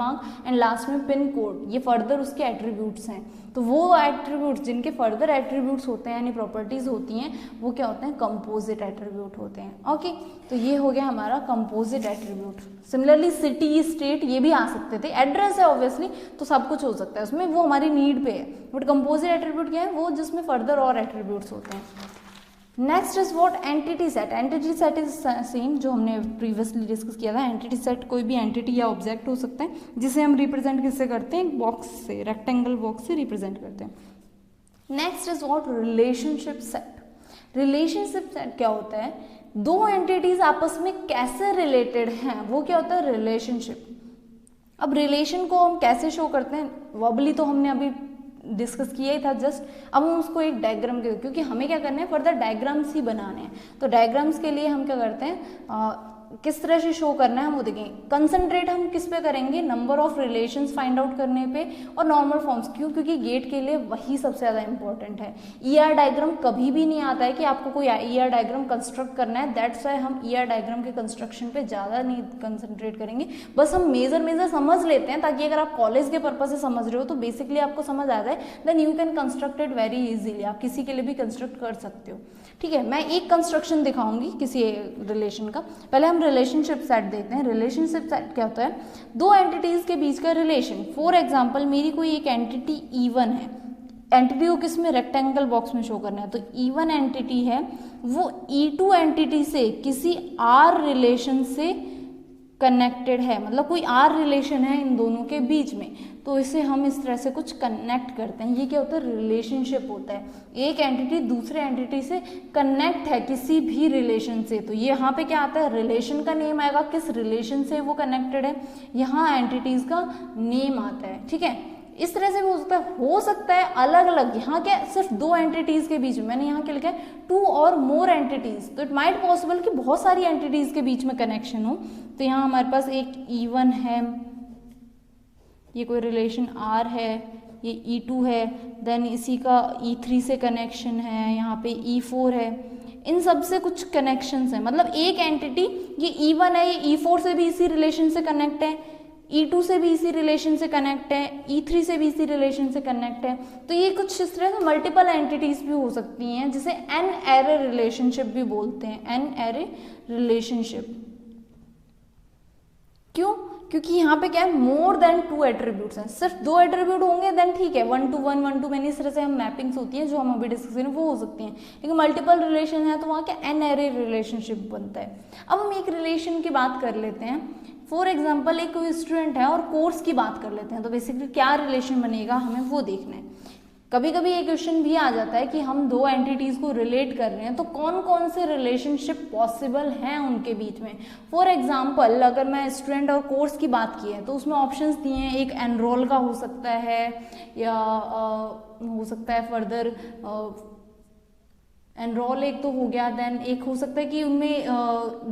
and last में पिन कोड, ये फर्दर उसके एट्रीब्यूट्स हैं। तो वो एट्रीब्यूट्स जिनके फर्दर एट्रीब्यूट्स होते हैं यानी प्रॉपर्टीज होती हैं, वो क्या होते हैं, कंपोजिट एट्रीब्यूट होते हैं। ओके, तो ये हो गया हमारा composite attribute. Similarly city, state, ये भी आ सकते थे। एड्रेस है ऑब्वियसली तो सब कुछ हो सकता है उसमें, वो हमारी नीड पे है। बट कंपोजिट एट्रीब्यूट क्या है, वो जिसमें फर्दर और एट्रीब्यूट्स होते हैं। Next is what, entity set. Entity set is same जो हमने प्रीवियसली डिस्कस किया था। एंटिटी सेट कोई भी एंटिटी या ऑब्जेक्ट हो सकता है जिसे हम रिप्रेजेंट किससे करते हैं, बॉक्स से, रेक्टेंगल बॉक्स से रिप्रेजेंट करते हैं। Next is what, relationship set. Relationship set क्या होता है, दो एंटिटीज आपस में कैसे रिलेटेड हैं, वो क्या होता है, रिलेशनशिप। अब रिलेशन को हम कैसे शो करते हैं, वर्बली तो हमने अभी डिस्कस किया ही था जस्ट। अब हम उसको एक डायग्राम के, क्योंकि हमें क्या करना है, फर्दर डायग्राम्स ही बनाने हैं, तो डायग्राम्स के लिए हम क्या करते हैं, किस तरह से शो करना है हम वो देखेंगे। कंसंट्रेट हम किस पे करेंगे, number of relations find out करने पे और नॉर्मल फॉर्म्स। क्यों? क्योंकि गेट के लिए वही सबसे ज़्यादा इंपॉर्टेंट है। ईआर डायग्राम कभी भी नहीं आता है कि आपको कोई ईआर डायग्राम कंस्ट्रक्ट करना है, दैट्स वाई हम ईआर डायग्राम के कंस्ट्रक्शन पे ज़्यादा नहीं कंसंट्रेट करेंगे। बस हम मेजर समझ लेते हैं, ताकि अगर आप कॉलेज के पर्पज से समझ रहे हो तो बेसिकली आपको समझ आ जाए, then you can construct it very easily. आप किसी के लिए भी कंस्ट्रक्ट कर सकते हो, ठीक है। मैं एक कंस्ट्रक्शन दिखाऊंगी किसी रिलेशन का। पहले हम रिलेशनशिप सेट देखते हैं। रिलेशनशिप सेट क्या होता है, दो एंटिटीज के बीच का रिलेशन। फॉर एग्जांपल मेरी कोई एक एंटिटी E1 है, एंटिटी को किस में, रेक्टेंगल बॉक्स में शो करना है, तो E1 एंटिटी है वो E2 एंटिटी से किसी R रिलेशन से कनेक्टेड है, मतलब कोई R रिलेशन है इन दोनों के बीच में, तो इसे हम इस तरह से कुछ कनेक्ट करते हैं। ये क्या होता है, रिलेशनशिप होता है। एक एंटिटी दूसरे एंटिटी से कनेक्ट है किसी भी रिलेशन से, तो ये यहाँ पे क्या आता है, रिलेशन का नेम आएगा, किस रिलेशन से वो कनेक्टेड है, यहाँ एंटिटीज का नेम आता है, ठीक है। इस तरह से भी हो सकता है अलग अलग। यहाँ क्या, सिर्फ दो एंटिटीज के बीच में, मैंने यहाँ क्या लिखा है, 2 और मोर एंटिटीज, तो इट माइट पॉसिबल कि बहुत सारी एंटिटीज के बीच में कनेक्शन हो। तो यहाँ हमारे पास एक E1 है, ये कोई रिलेशन R है, ये E2 है, देन इसी का E3 से कनेक्शन है, यहाँ पे E4 है, इन सब से कुछ कनेक्शंस हैं। मतलब एक एंटिटी, ये E1 है, ये E4 से भी इसी रिलेशन से कनेक्ट है, E2 से भी इसी रिलेशन से कनेक्ट है, E3 से भी इसी रिलेशन से कनेक्ट है। तो ये कुछ इस तरह से मल्टीपल एंटिटीज भी हो सकती हैं, जिसे एन एरे रिलेशनशिप भी बोलते हैं, एन एरे रिलेशनशिप। क्यों? क्योंकि यहाँ पे क्या है, मोर देन 2 एट्रीब्यूट्स हैं। सिर्फ 2 एट्रीब्यूट होंगे देन ठीक है, 1 to 1 1 to many, इस तरह से हम मैपिंग्स होती हैं जो हम अभी डिस्कस करें वो हो सकती हैं। लेकिन मल्टीपल रिलेशन है तो वहाँ क्या एन एरे रिलेशनशिप बनता है। अब हम एक रिलेशन की बात कर लेते हैं। फॉर एग्जाम्पल एक कोई स्टूडेंट है और कोर्स की बात कर लेते हैं, तो बेसिकली क्या रिलेशन बनेगा हमें वो देखना है। कभी कभी ये क्वेश्चन भी आ जाता है कि हम दो एंटिटीज को रिलेट कर रहे हैं, तो कौन कौन से रिलेशनशिप पॉसिबल हैं उनके बीच में। फॉर एग्जांपल अगर मैं स्टूडेंट और कोर्स की बात की है तो उसमें ऑप्शंस दिए हैं, एक एनरोल का हो सकता है, या हो सकता है फर्दर एनरोल एक तो हो गया, देन एक हो सकता है कि उनमें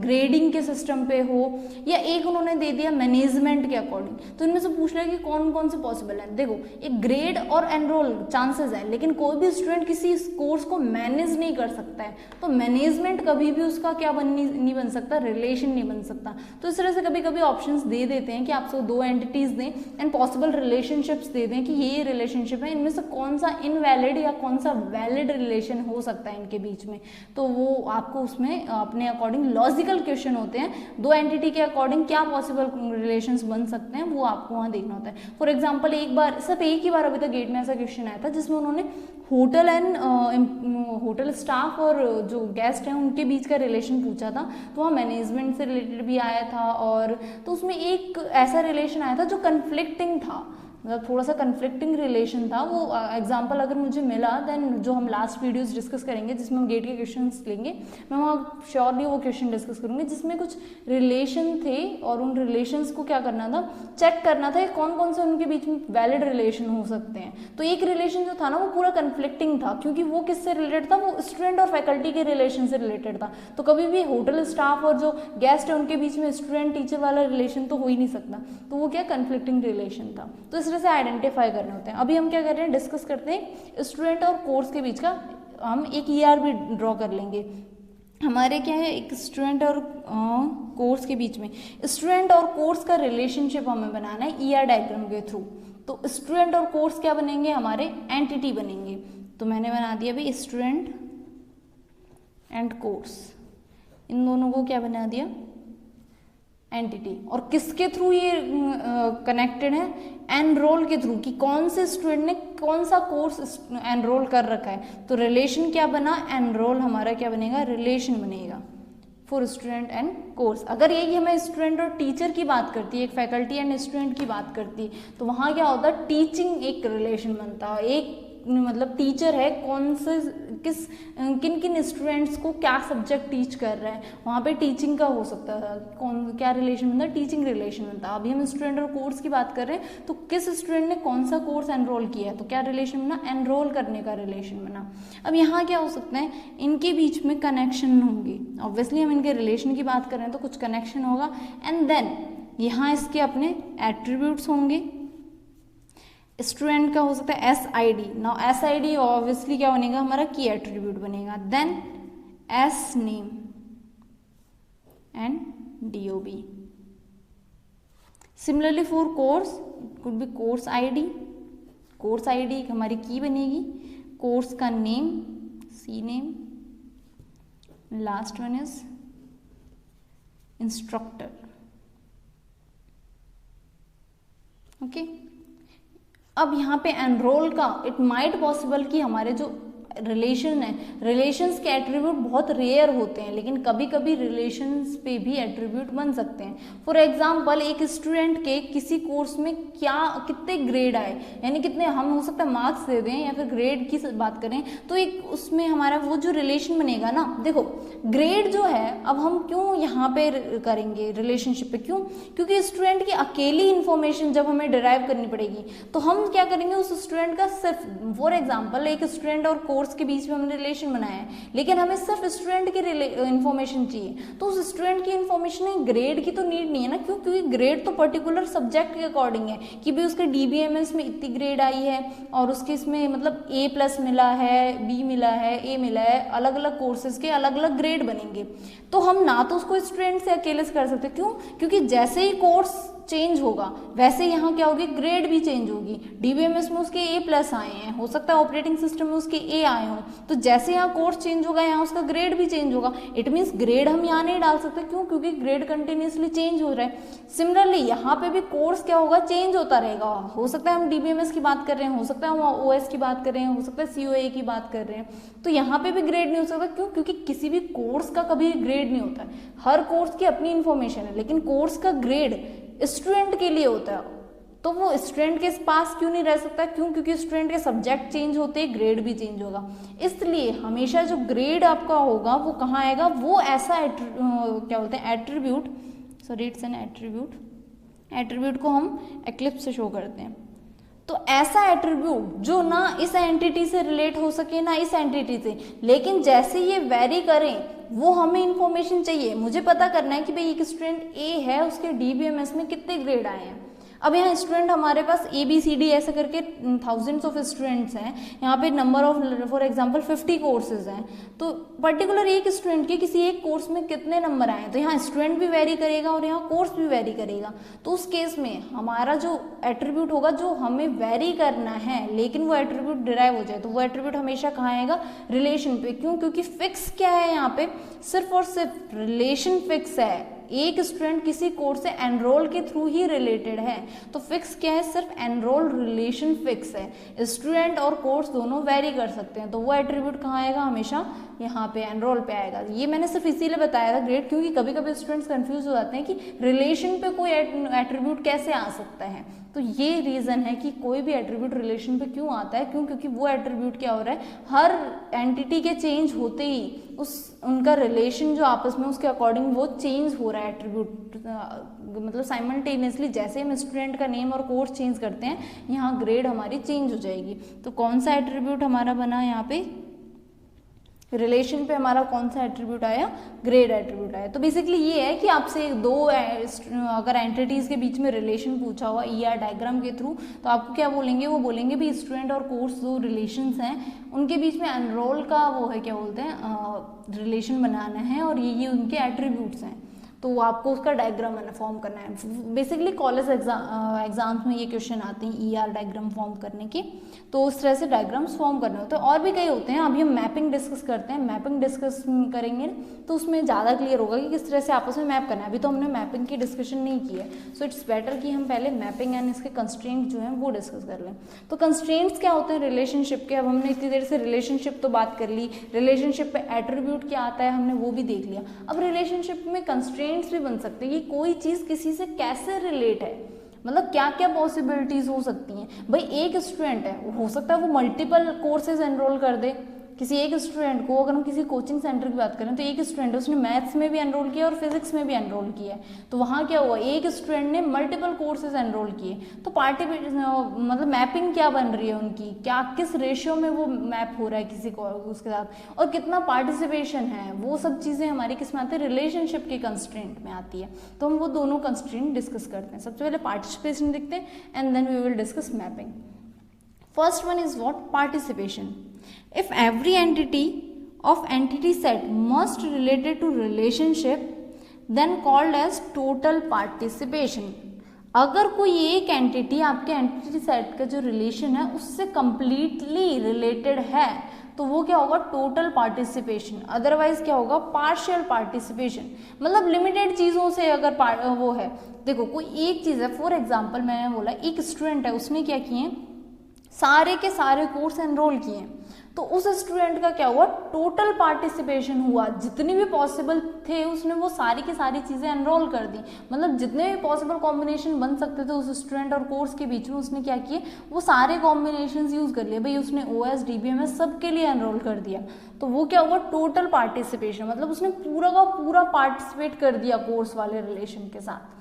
ग्रेडिंग के सिस्टम पे हो, या एक उन्होंने दे दिया मैनेजमेंट के अकॉर्डिंग। तो इनमें से पूछ रहा है कि कौन कौन से पॉसिबल है। देखो एक ग्रेड और एनरोल चांसेस है, लेकिन कोई भी स्टूडेंट किसी कोर्स को मैनेज नहीं कर सकता है, तो मैनेजमेंट कभी भी उसका क्या नहीं बन सकता, रिलेशन नहीं बन सकता। तो इस तरह से कभी कभी ऑप्शंस दे देते हैं कि आपको दो एंटिटीज दें एंड पॉसिबल रिलेशनशिप्स दे दें कि ये रिलेशनशिप है, इनमें से कौन सा इनवैलिड या कौन सा वैलिड रिलेशन हो सकता है के बीच में। तो वो आपको उसमें अपने अकॉर्डिंग लॉजिकल क्वेश्चन होते हैं, दो एंटिटी के अकॉर्डिंग क्या पॉसिबल रिलेशंस बन सकते हैं वो आपको वहां देखना होता है। फॉर एग्जांपल एक बार, सिर्फ एक ही बार अभी तक गेट में ऐसा क्वेश्चन आया था जिसमें उन्होंने होटल एंड होटल स्टाफ और जो गेस्ट हैं उनके बीच का रिलेशन पूछा था, तो वहाँ मैनेजमेंट से रिलेटेड भी आया था, और तो उसमें एक ऐसा रिलेशन आया था जो कन्फ्लिक्टिंग था, मतलब थोड़ा सा कन्फ्लिक्टिंग रिलेशन था। वो एग्जांपल अगर मुझे मिला देन जो हम लास्ट वीडियोस डिस्कस करेंगे जिसमें हम गेट के क्वेश्चंस लेंगे, मैं वहाँ श्योरली वो क्वेश्चन डिस्कस करूँगी जिसमें कुछ रिलेशन थे और उन रिलेशंस को क्या करना था, चेक करना था कौन कौन से उनके बीच में वैलिड रिलेशन हो सकते हैं। तो एक रिलेशन जो था ना वो पूरा कन्फ्लिक्टिंग था, क्योंकि वो किससे रिलेटेड था, वो स्टूडेंट और फैकल्टी के रिलेशन से रिलेटेड था। तो कभी भी होटल स्टाफ और जो गेस्ट है उनके बीच में स्टूडेंट टीचर वाला रिलेशन तो हो ही नहीं सकता, तो वो क्या कन्फ्लिक्टिंग रिलेशन था। तो इस तरह से आइडेंटिफाई करने होते हैं। अभी हम क्या कर रहे हैं, डिस्कस करते हैं स्टूडेंट और कोर्स के बीच का, हम एक ईआर भी ड्रॉ कर लेंगे। हमारे क्या है, एक स्टूडेंट और कोर्स के बीच में, स्टूडेंट और कोर्स का रिलेशनशिप हमें बनाना है ईआर डायग्राम के थ्रू। तो स्टूडेंट और कोर्स क्या बनेंगे, हमारे एंटिटी बनेंगे। तो मैंने बना दिया भाई स्टूडेंट एंड कोर्स, इन दोनों को क्या बना दिया, एंटिटी। और किसके थ्रू ये कनेक्टेड है, एनरोल के थ्रू, कि कौन से स्टूडेंट ने कौन सा कोर्स एनरोल कर रखा है। तो रिलेशन क्या बना, एनरोल हमारा क्या बनेगा, रिलेशन बनेगा फॉर स्टूडेंट एंड कोर्स। अगर यही हमें स्टूडेंट और टीचर की बात करती है, एक फैकल्टी एंड स्टूडेंट की बात करती है, तो वहाँ क्या होता है, टीचिंग एक रिलेशन बनता है, एक मतलब टीचर है कौन से किन किन स्टूडेंट्स को क्या सब्जेक्ट टीच कर रहा है, वहाँ पे टीचिंग का हो सकता है, कौन क्या रिलेशन बनता है, टीचिंग रिलेशन बनता है। अभी हम स्टूडेंट और कोर्स की बात कर रहे हैं, तो किस स्टूडेंट ने कौन सा कोर्स एनरोल किया है, तो क्या रिलेशन बना, एनरोल करने का रिलेशन बना। अब यहाँ क्या हो सकता है, इनके बीच में कनेक्शन होंगे, ऑब्वियसली हम इनके रिलेशन की बात कर रहे हैं तो कुछ कनेक्शन होगा, एंड देन यहाँ इसके अपने एट्रीब्यूट्स होंगे। स्टूडेंट का हो सकता है SID, नाउ SID ऑब्वियसली क्या बनेगा, हमारा की एट्रीब्यूट बनेगा। Then S name and DOB। Similarly for course could be course ID, course ID हमारी की बनेगी, कोर्स का name C name, last one is instructor. Okay, अब यहाँ पे एनरोल का इट माइट पॉसिबल कि हमारे जो रिलेशन है, रिलेशंस के एट्रीब्यूट बहुत रेयर होते हैं, लेकिन कभी कभी रिलेशंस पे भी एट्रीब्यूट बन सकते हैं। फॉर एग्जांपल एक स्टूडेंट के किसी कोर्स में क्या कितने ग्रेड आए, यानी कितने हम हो सकता है मार्क्स दे दें या फिर ग्रेड की बात करें, तो एक उसमें हमारा वो जो रिलेशन बनेगा ना, देखो ग्रेड जो है, अब हम क्यों यहाँ पे करेंगे रिलेशनशिप पे, क्यों, क्योंकि स्टूडेंट की अकेली इन्फॉर्मेशन जब हमें डिराइव करनी पड़ेगी तो हम क्या करेंगे, उस स्टूडेंट का सिर्फ, फॉर एग्जाम्पल एक स्टूडेंट और कोर्स के बीच में हमने रिलेशन बनाया है, लेकिन हमें सिर्फ स्टूडेंट की इन्फॉर्मेशन चाहिए, तो उस स्टूडेंट की इन्फॉर्मेशन ग्रेड की तो नीड नहीं है ना, क्यों, क्योंकि ग्रेड तो पर्टिकुलर सब्जेक्ट के अकॉर्डिंग है कि भाई उसके DBMS में इतनी ग्रेड आई है और उसके इसमें मतलब A+ मिला है, B मिला है, A मिला है, अलग अलग कोर्सेज के अलग अलग ग्रेड बनेंगे। तो हम ना तो उसको स्टूडेंट से अकेले से कर सकते, क्यों, क्योंकि जैसे ही कोर्स चेंज होगा वैसे यहाँ क्या होगी, ग्रेड भी चेंज होगी। DBMS में उसके A+ आए हैं, हो सकता है ऑपरेटिंग सिस्टम में उसके A आए हों, तो जैसे यहाँ कोर्स चेंज होगा यहाँ उसका ग्रेड भी चेंज होगा। इट मीन्स ग्रेड हम यहाँ नहीं डाल सकते, क्यों, क्योंकि ग्रेड कंटिन्यूसली चेंज हो रहा है। सिमिलरली यहाँ पे भी कोर्स क्या होगा, चेंज होता रहेगा। हो सकता है हम DBMS की बात कर रहे हैं, हो सकता है हम OS की बात कर रहे हैं, हो सकता है COA की बात कर रहे हैं, तो यहाँ पे भी ग्रेड नहीं हो सकता, क्यों, क्योंकि किसी भी कोर्स का कभी ग्रेड नहीं होता है। हर कोर्स की अपनी इन्फॉर्मेशन है, लेकिन कोर्स का ग्रेड स्टूडेंट के लिए होता है, तो वो स्टूडेंट के पास क्यों नहीं रह सकता, क्यों, क्योंकि स्टूडेंट के सब्जेक्ट चेंज होते हैं, ग्रेड भी चेंज होगा। इसलिए हमेशा जो ग्रेड आपका होगा वो कहाँ आएगा, वो ऐसा क्या बोलते हैं attribute, sorry it's an attribute, attribute को हम एक्लिप्स से शो करते हैं। तो ऐसा एट्रीब्यूट जो ना इस एंटिटी से रिलेट हो सके ना इस एंटिटी से, लेकिन जैसे ये वेरी करें वो हमें इंफॉर्मेशन चाहिए। मुझे पता करना है कि भाई एक स्टूडेंट A है, उसके DBMS में कितने ग्रेड आए हैं। अब यहाँ स्टूडेंट हमारे पास ABCD ऐसे करके थाउजेंड्स ऑफ स्टूडेंट्स हैं, यहाँ पे number of for example 50 courses हैं, तो पर्टिकुलर एक स्टूडेंट के किसी एक कोर्स में कितने नंबर आए हैं, तो यहाँ स्टूडेंट भी वेरी करेगा और यहाँ कोर्स भी वेरी करेगा। तो उस केस में हमारा जो एट्रीब्यूट होगा जो हमें वेरी करना है लेकिन वो एट्रीब्यूट डिराइव हो जाए, तो वो एट्रीब्यूट हमेशा कहाँ आएगा, रिलेशन पे। क्यों, क्योंकि फिक्स क्या है यहाँ पे, सिर्फ और सिर्फ रिलेशन फिक्स है। एक स्टूडेंट किसी कोर्स से एनरोल के थ्रू ही रिलेटेड है, तो फिक्स क्या है, सिर्फ एनरोल रिलेशन फिक्स है। स्टूडेंट और कोर्स दोनों वेरी कर सकते हैं, तो वो एट्रीब्यूट कहाँ आएगा, हमेशा यहाँ पे एनरोल पे आएगा। ये मैंने सिर्फ इसीलिए बताया था ग्रेड, क्योंकि कभी कभी स्टूडेंट्स कंफ्यूज हो जाते हैं कि रिलेशन पे कोई एट्रीब्यूट कैसे आ सकता है। तो ये रीजन है कि कोई भी एट्रीब्यूट रिलेशन पे क्यों आता है, क्यों, क्योंकि वो एट्रीब्यूट क्या हो रहा है, हर एंटिटी के चेंज होते ही उनका रिलेशन जो आपस में उसके अकॉर्डिंग वो चेंज हो रहा है एट्रीब्यूट, मतलब साइमल्टेनियसली जैसे हम स्टूडेंट का नेम और कोर्स चेंज करते हैं यहाँ ग्रेड हमारी चेंज हो जाएगी। तो कौन सा एट्रीब्यूट हमारा बना यहाँ पे, रिलेशन पे हमारा कौन सा एट्रीब्यूट आया, ग्रेड एट्रीब्यूट आया। तो बेसिकली ये है कि आपसे दो अगर एंटिटीज के बीच में रिलेशन पूछा हुआ ER डायग्राम के थ्रू, तो आपको क्या बोलेंगे, वो बोलेंगे भी स्टूडेंट और कोर्स जो रिलेशंस हैं उनके बीच में एनरोल का वो है क्या बोलते हैं रिलेशन बनाना है और ये उनके एट्रीब्यूट्स हैं, तो आपको उसका डायग्राम फॉर्म करना है। बेसिकली कॉलेज एग्जाम्स में ये क्वेश्चन आते हैं ER डायग्राम फॉर्म करने के, तो उस तरह से डायग्राम्स फॉर्म करने होते हैं। और भी कई होते हैं, अभी हम मैपिंग डिस्कस करते हैं, मैपिंग डिस्कस करेंगे तो उसमें ज़्यादा क्लियर होगा कि किस तरह से आपस में मैप करना है। अभी तो हमने मैपिंग की डिस्कशन नहीं की है, सो इट्स बेटर कि हम पहले मैपिंग एंड इसके कंस्ट्रेंट जो हैं वो डिस्कस कर लें। तो कंस्ट्रेंट्स क्या होते हैं रिलेशनशिप के, अब हमने इतनी देर से रिलेशनशिप तो बात कर ली, रिलेशनशिप पे एट्रीब्यूट क्या आता है हमने वो भी देख लिया। अब रिलेशनशिप में कंस्ट्रेंट्स भी बन सकते हैं कि कोई चीज़ किसी से कैसे रिलेट है। मतलब क्या क्या पॉसिबिलिटीज हो सकती हैं। भाई एक स्टूडेंट है, हो सकता है वो मल्टीपल कोर्सेज एनरोल कर दे। किसी एक स्टूडेंट को, अगर हम किसी कोचिंग सेंटर की बात करें तो एक स्टूडेंट है उसने मैथ्स में भी एनरोल किया और फिजिक्स में भी एनरोल किया है, तो वहाँ क्या हुआ, एक स्टूडेंट ने मल्टीपल कोर्सेज एनरोल किए, तो मतलब मैपिंग क्या बन रही है उनकी, क्या किस रेशियो में वो मैप हो रहा है किसी को उसके साथ, और कितना पार्टिसिपेशन है, वो सब चीज़ें हमारी किस में आती है, रिलेशनशिप के कंस्ट्रेंट में आती है। तो हम वो दोनों कंस्ट्रेंट डिस्कस करते हैं। सबसे पहले पार्टिसिपेशन देखते हैं and then we will discuss mapping. First one is what, participation. If every entity of entity set must related to relationship, then called as total participation. अगर कोई एक एंटिटी आपके एंटिटी सेट का जो रिलेशन है उससे कंप्लीटली रिलेटेड है तो वो क्या होगा, टोटल पार्टिसिपेशन। अदरवाइज क्या होगा, पार्शियल पार्टिसिपेशन। मतलब लिमिटेड चीज़ों से अगर वो है, देखो कोई एक चीज़ है, फॉर एग्जाम्पल मैंने बोला एक स्टूडेंट है, उसने क्या किए, सारे के सारे कोर्स एनरोल किए, तो उस स्टूडेंट का क्या हुआ, टोटल पार्टिसिपेशन हुआ। जितनी भी पॉसिबल थे उसने वो सारी की सारी चीज़ें एनरोल कर दी। मतलब जितने भी पॉसिबल कॉम्बिनेशन बन सकते थे उस स्टूडेंट और कोर्स के बीच में, उसने क्या किए, वो सारे कॉम्बिनेशन यूज़ कर लिए। भाई उसने OS DBMS सब के लिए एनरोल कर दिया, तो वो क्या हुआ, टोटल पार्टिसिपेशन। मतलब उसने पूरा का पूरा पार्टिसिपेट कर दिया कोर्स वाले रिलेशन के साथ।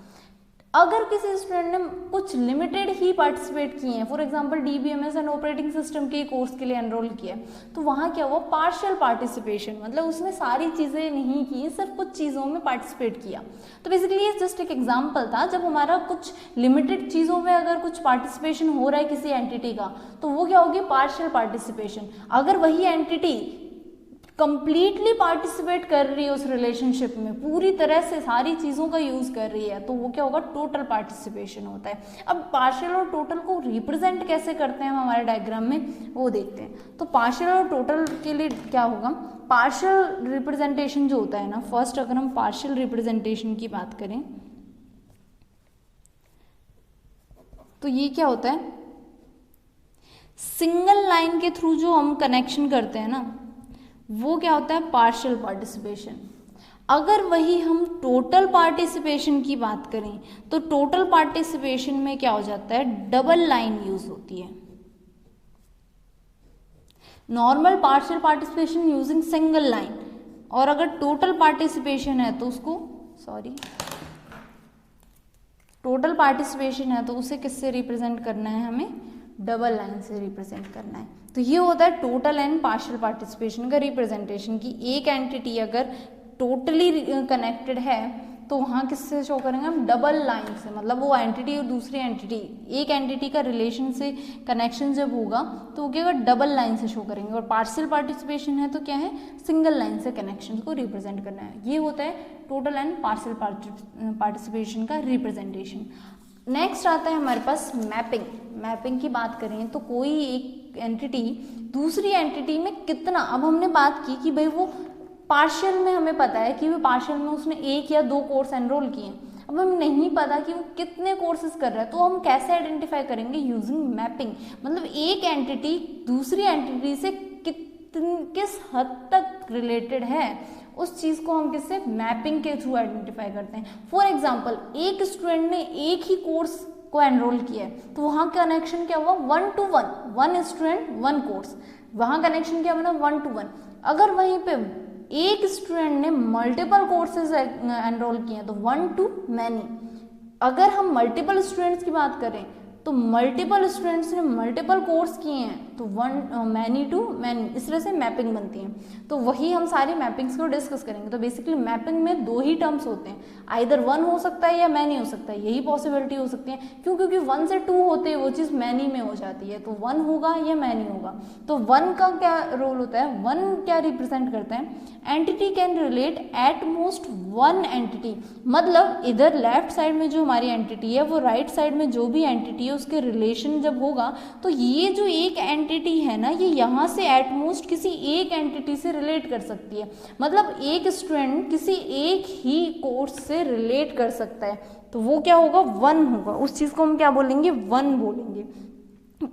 अगर किसी स्टूडेंट ने कुछ लिमिटेड ही पार्टिसिपेट किए हैं, for example DBMS and operating system के कोर्स के लिए एनरोल किया, तो वहाँ क्या हुआ, पार्शियल पार्टिसिपेशन। मतलब उसने सारी चीज़ें नहीं की, सिर्फ कुछ चीज़ों में पार्टिसिपेट किया। तो बेसिकली ये जस्ट एक एग्जाम्पल था, जब हमारा कुछ लिमिटेड चीज़ों में अगर कुछ पार्टिसिपेशन हो रहा है किसी एंटिटी का, तो वो क्या होगी, पार्शियल पार्टिसिपेशन। अगर वही एंटिटी कंप्लीटली पार्टिसिपेट कर रही है उस रिलेशनशिप में, पूरी तरह से सारी चीज़ों का यूज़ कर रही है, तो वो क्या होगा, टोटल पार्टिसिपेशन होता है। अब पार्शियल और टोटल को रिप्रेजेंट कैसे करते हैं हम हमारे डायग्राम में, वो देखते हैं। तो पार्शियल और टोटल के लिए क्या होगा, पार्शियल रिप्रेजेंटेशन जो होता है ना, फर्स्ट अगर हम पार्शियल रिप्रेजेंटेशन की बात करें तो ये क्या होता है, सिंगल लाइन के थ्रू जो हम कनेक्शन करते हैं ना, वो क्या होता है, पार्शियल पार्टिसिपेशन। अगर वही हम टोटल पार्टिसिपेशन की बात करें तो टोटल पार्टिसिपेशन में क्या हो जाता है, डबल लाइन यूज होती है। Normal partial participation using single line, और अगर टोटल पार्टिसिपेशन है तो उसको टोटल पार्टिसिपेशन है तो उसे किससे रिप्रेजेंट करना है, हमें डबल लाइन से रिप्रेजेंट करना है। तो ये होता है टोटल एंड पार्शियल पार्टिसिपेशन का रिप्रेजेंटेशन, की एक एंटिटी अगर टोटली कनेक्टेड है तो वहाँ किससे शो करेंगे हम, डबल लाइन से। मतलब वो एंटिटी और दूसरी एंटिटी, एक एंटिटी का रिलेशन से कनेक्शन जब होगा तो वो क्या होगा, डबल लाइन से शो करेंगे। और पार्शियल पार्टिसिपेशन है तो क्या है, सिंगल लाइन से कनेक्शन को रिप्रेजेंट करना है। ये होता है टोटल एंड पार्शियल पार्टिसिपेशन का रिप्रेजेंटेशन। नेक्स्ट आता है हमारे पास मैपिंग। मैपिंग की बात करें तो कोई एक एंटिटी दूसरी एंटिटी में कितना, अब हमने बात की कि भाई वो पार्शियल में, हमें पता है कि वो पार्शियल में उसने 1 या 2 कोर्स एनरोल किए, अब हमें नहीं पता कि वो कितने कोर्सेज कर रहा है, तो हम कैसे आइडेंटिफाई करेंगे, यूजिंग मैपिंग। मतलब एक एंटिटी दूसरी एंटिटी से किस हद तक रिलेटेड है, उस चीज़ को हम किससे, मैपिंग के थ्रू आइडेंटिफाई करते हैं। फॉर एग्जाम्पल एक स्टूडेंट ने एक ही कोर्स को एनरोल किया है तो वहाँ कनेक्शन क्या हुआ, 1 to 1, 1 स्टूडेंट 1 कोर्स, वहाँ कनेक्शन क्या बना, 1 to 1। अगर वहीं पे एक स्टूडेंट ने मल्टीपल कोर्सेज एनरोल किए हैं तो 1 to many। अगर हम मल्टीपल स्टूडेंट्स की बात करें तो मल्टीपल स्टूडेंट्स ने मल्टीपल कोर्स किए हैं तो मैनी टू मैनी, इस तरह से मैपिंग बनती है। तो वही हम सारी मैपिंग्स को डिस्कस करेंगे। तो बेसिकली मैपिंग में 2 ही टर्म्स होते हैं, आइदर 1 हो सकता है या मैनी हो सकता है, यही पॉसिबिलिटी हो सकती है। क्यों, क्योंकि 1 से 2 होते हैं वो चीज़ मैनी में हो जाती है, तो 1 होगा या मैनी होगा। तो 1 का क्या रोल होता है, 1 क्या रिप्रेजेंट करता है, entity can relate at most 1 entity. मतलब इधर लेफ्ट साइड में जो हमारी एंटिटी है वो राइट साइड में जो भी एंटिटी है उसके रिलेशन जब होगा तो ये जो एक एंटिटी है ना, ये यहाँ से एटमोस्ट किसी एक एंटिटी से रिलेट कर सकती है। मतलब एक स्टूडेंट किसी एक ही कोर्स से रिलेट कर सकता है, तो वो क्या होगा, 1 होगा। उस चीज़ को हम क्या बोलेंगे, 1 बोलेंगे।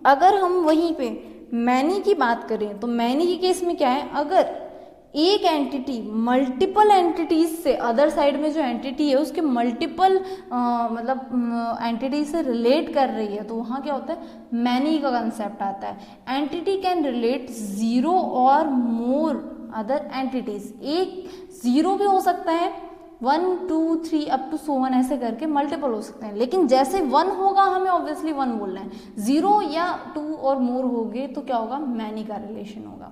अगर हम वहीं पे मैनी की बात करें तो मैनी के केस में क्या है, अगर एक एंटिटी मल्टीपल एंटिटीज से, अदर साइड में जो एंटिटी है उसके मल्टीपल मतलब एंटिटी से रिलेट कर रही है, तो वहाँ क्या होता है, मैनी का कंसेप्ट आता है। एंटिटी कैन रिलेट जीरो और मोर अदर एंटिटीज, एक जीरो भी हो सकता है, 1 2 3 अप टू 1 ऐसे करके मल्टीपल हो सकते हैं, लेकिन जैसे 1 होगा हमें ऑब्वियसली 1 बोलना है, 0 या 2 और मोर हो गए तो क्या होगा, मैनी का रिलेशन होगा।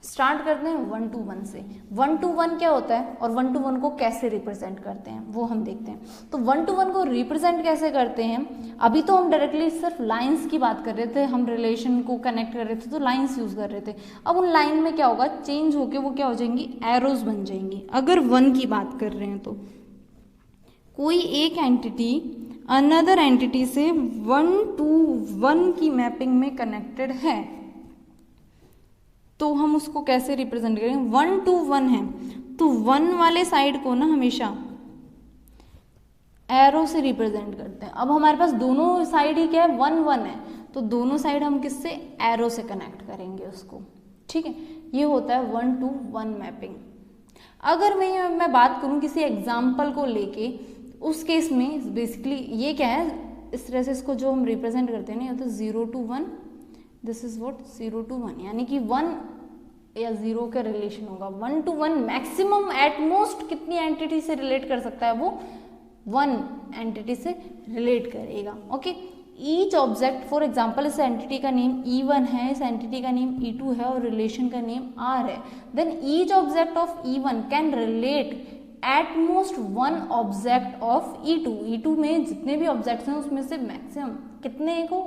स्टार्ट करते हैं 1 to 1 से। 1 to 1 क्या होता है और 1 to 1 को कैसे रिप्रेजेंट करते हैं वो हम देखते हैं। तो 1 to 1 को रिप्रेजेंट कैसे करते हैं, अभी तो हम डायरेक्टली सिर्फ लाइंस की बात कर रहे थे, हम रिलेशन को कनेक्ट कर रहे थे तो लाइंस यूज कर रहे थे। अब उन लाइन में क्या होगा, चेंज होके वो क्या हो जाएंगी, एरोज बन जाएंगी। अगर 1 की बात कर रहे हैं तो कोई एक एंटिटी अनदर एंटिटी से 1 to 1 की मैपिंग में कनेक्टेड है तो हम उसको कैसे रिप्रेजेंट करेंगे, 1 to 1 है तो 1 वाले साइड को ना हमेशा एरो से रिप्रेजेंट करते हैं। अब हमारे पास दोनों साइड ही क्या है, 1 1 है, तो दोनों साइड हम किससे, एरो से कनेक्ट करेंगे उसको, ठीक है। ये होता है 1 to 1 मैपिंग। अगर मैं बात करूं किसी एग्जाम्पल को लेके, उस केस में बेसिकली ये क्या है, इस तरह से इसको जो हम रिप्रेजेंट करते हैं ना, ये तो 0 to 1, this is what 0 to 1, यानी कि 1 या 0 का रिलेशन होगा। 1 to 1 मैक्सिमम एटमोस्ट कितनी एंटिटी से रिलेट कर सकता है, वो 1 एंटिटी से रिलेट करेगा, okay. Each object, for example इस एंटिटी का नेम E1 है, इस एंटिटी का नेम E2 है और रिलेशन का नेम R है, then each object of E1 can relate at most 1 object of E2। E2 में जितने भी ऑब्जेक्ट्स हैं उसमें से मैक्सिमम कितने को,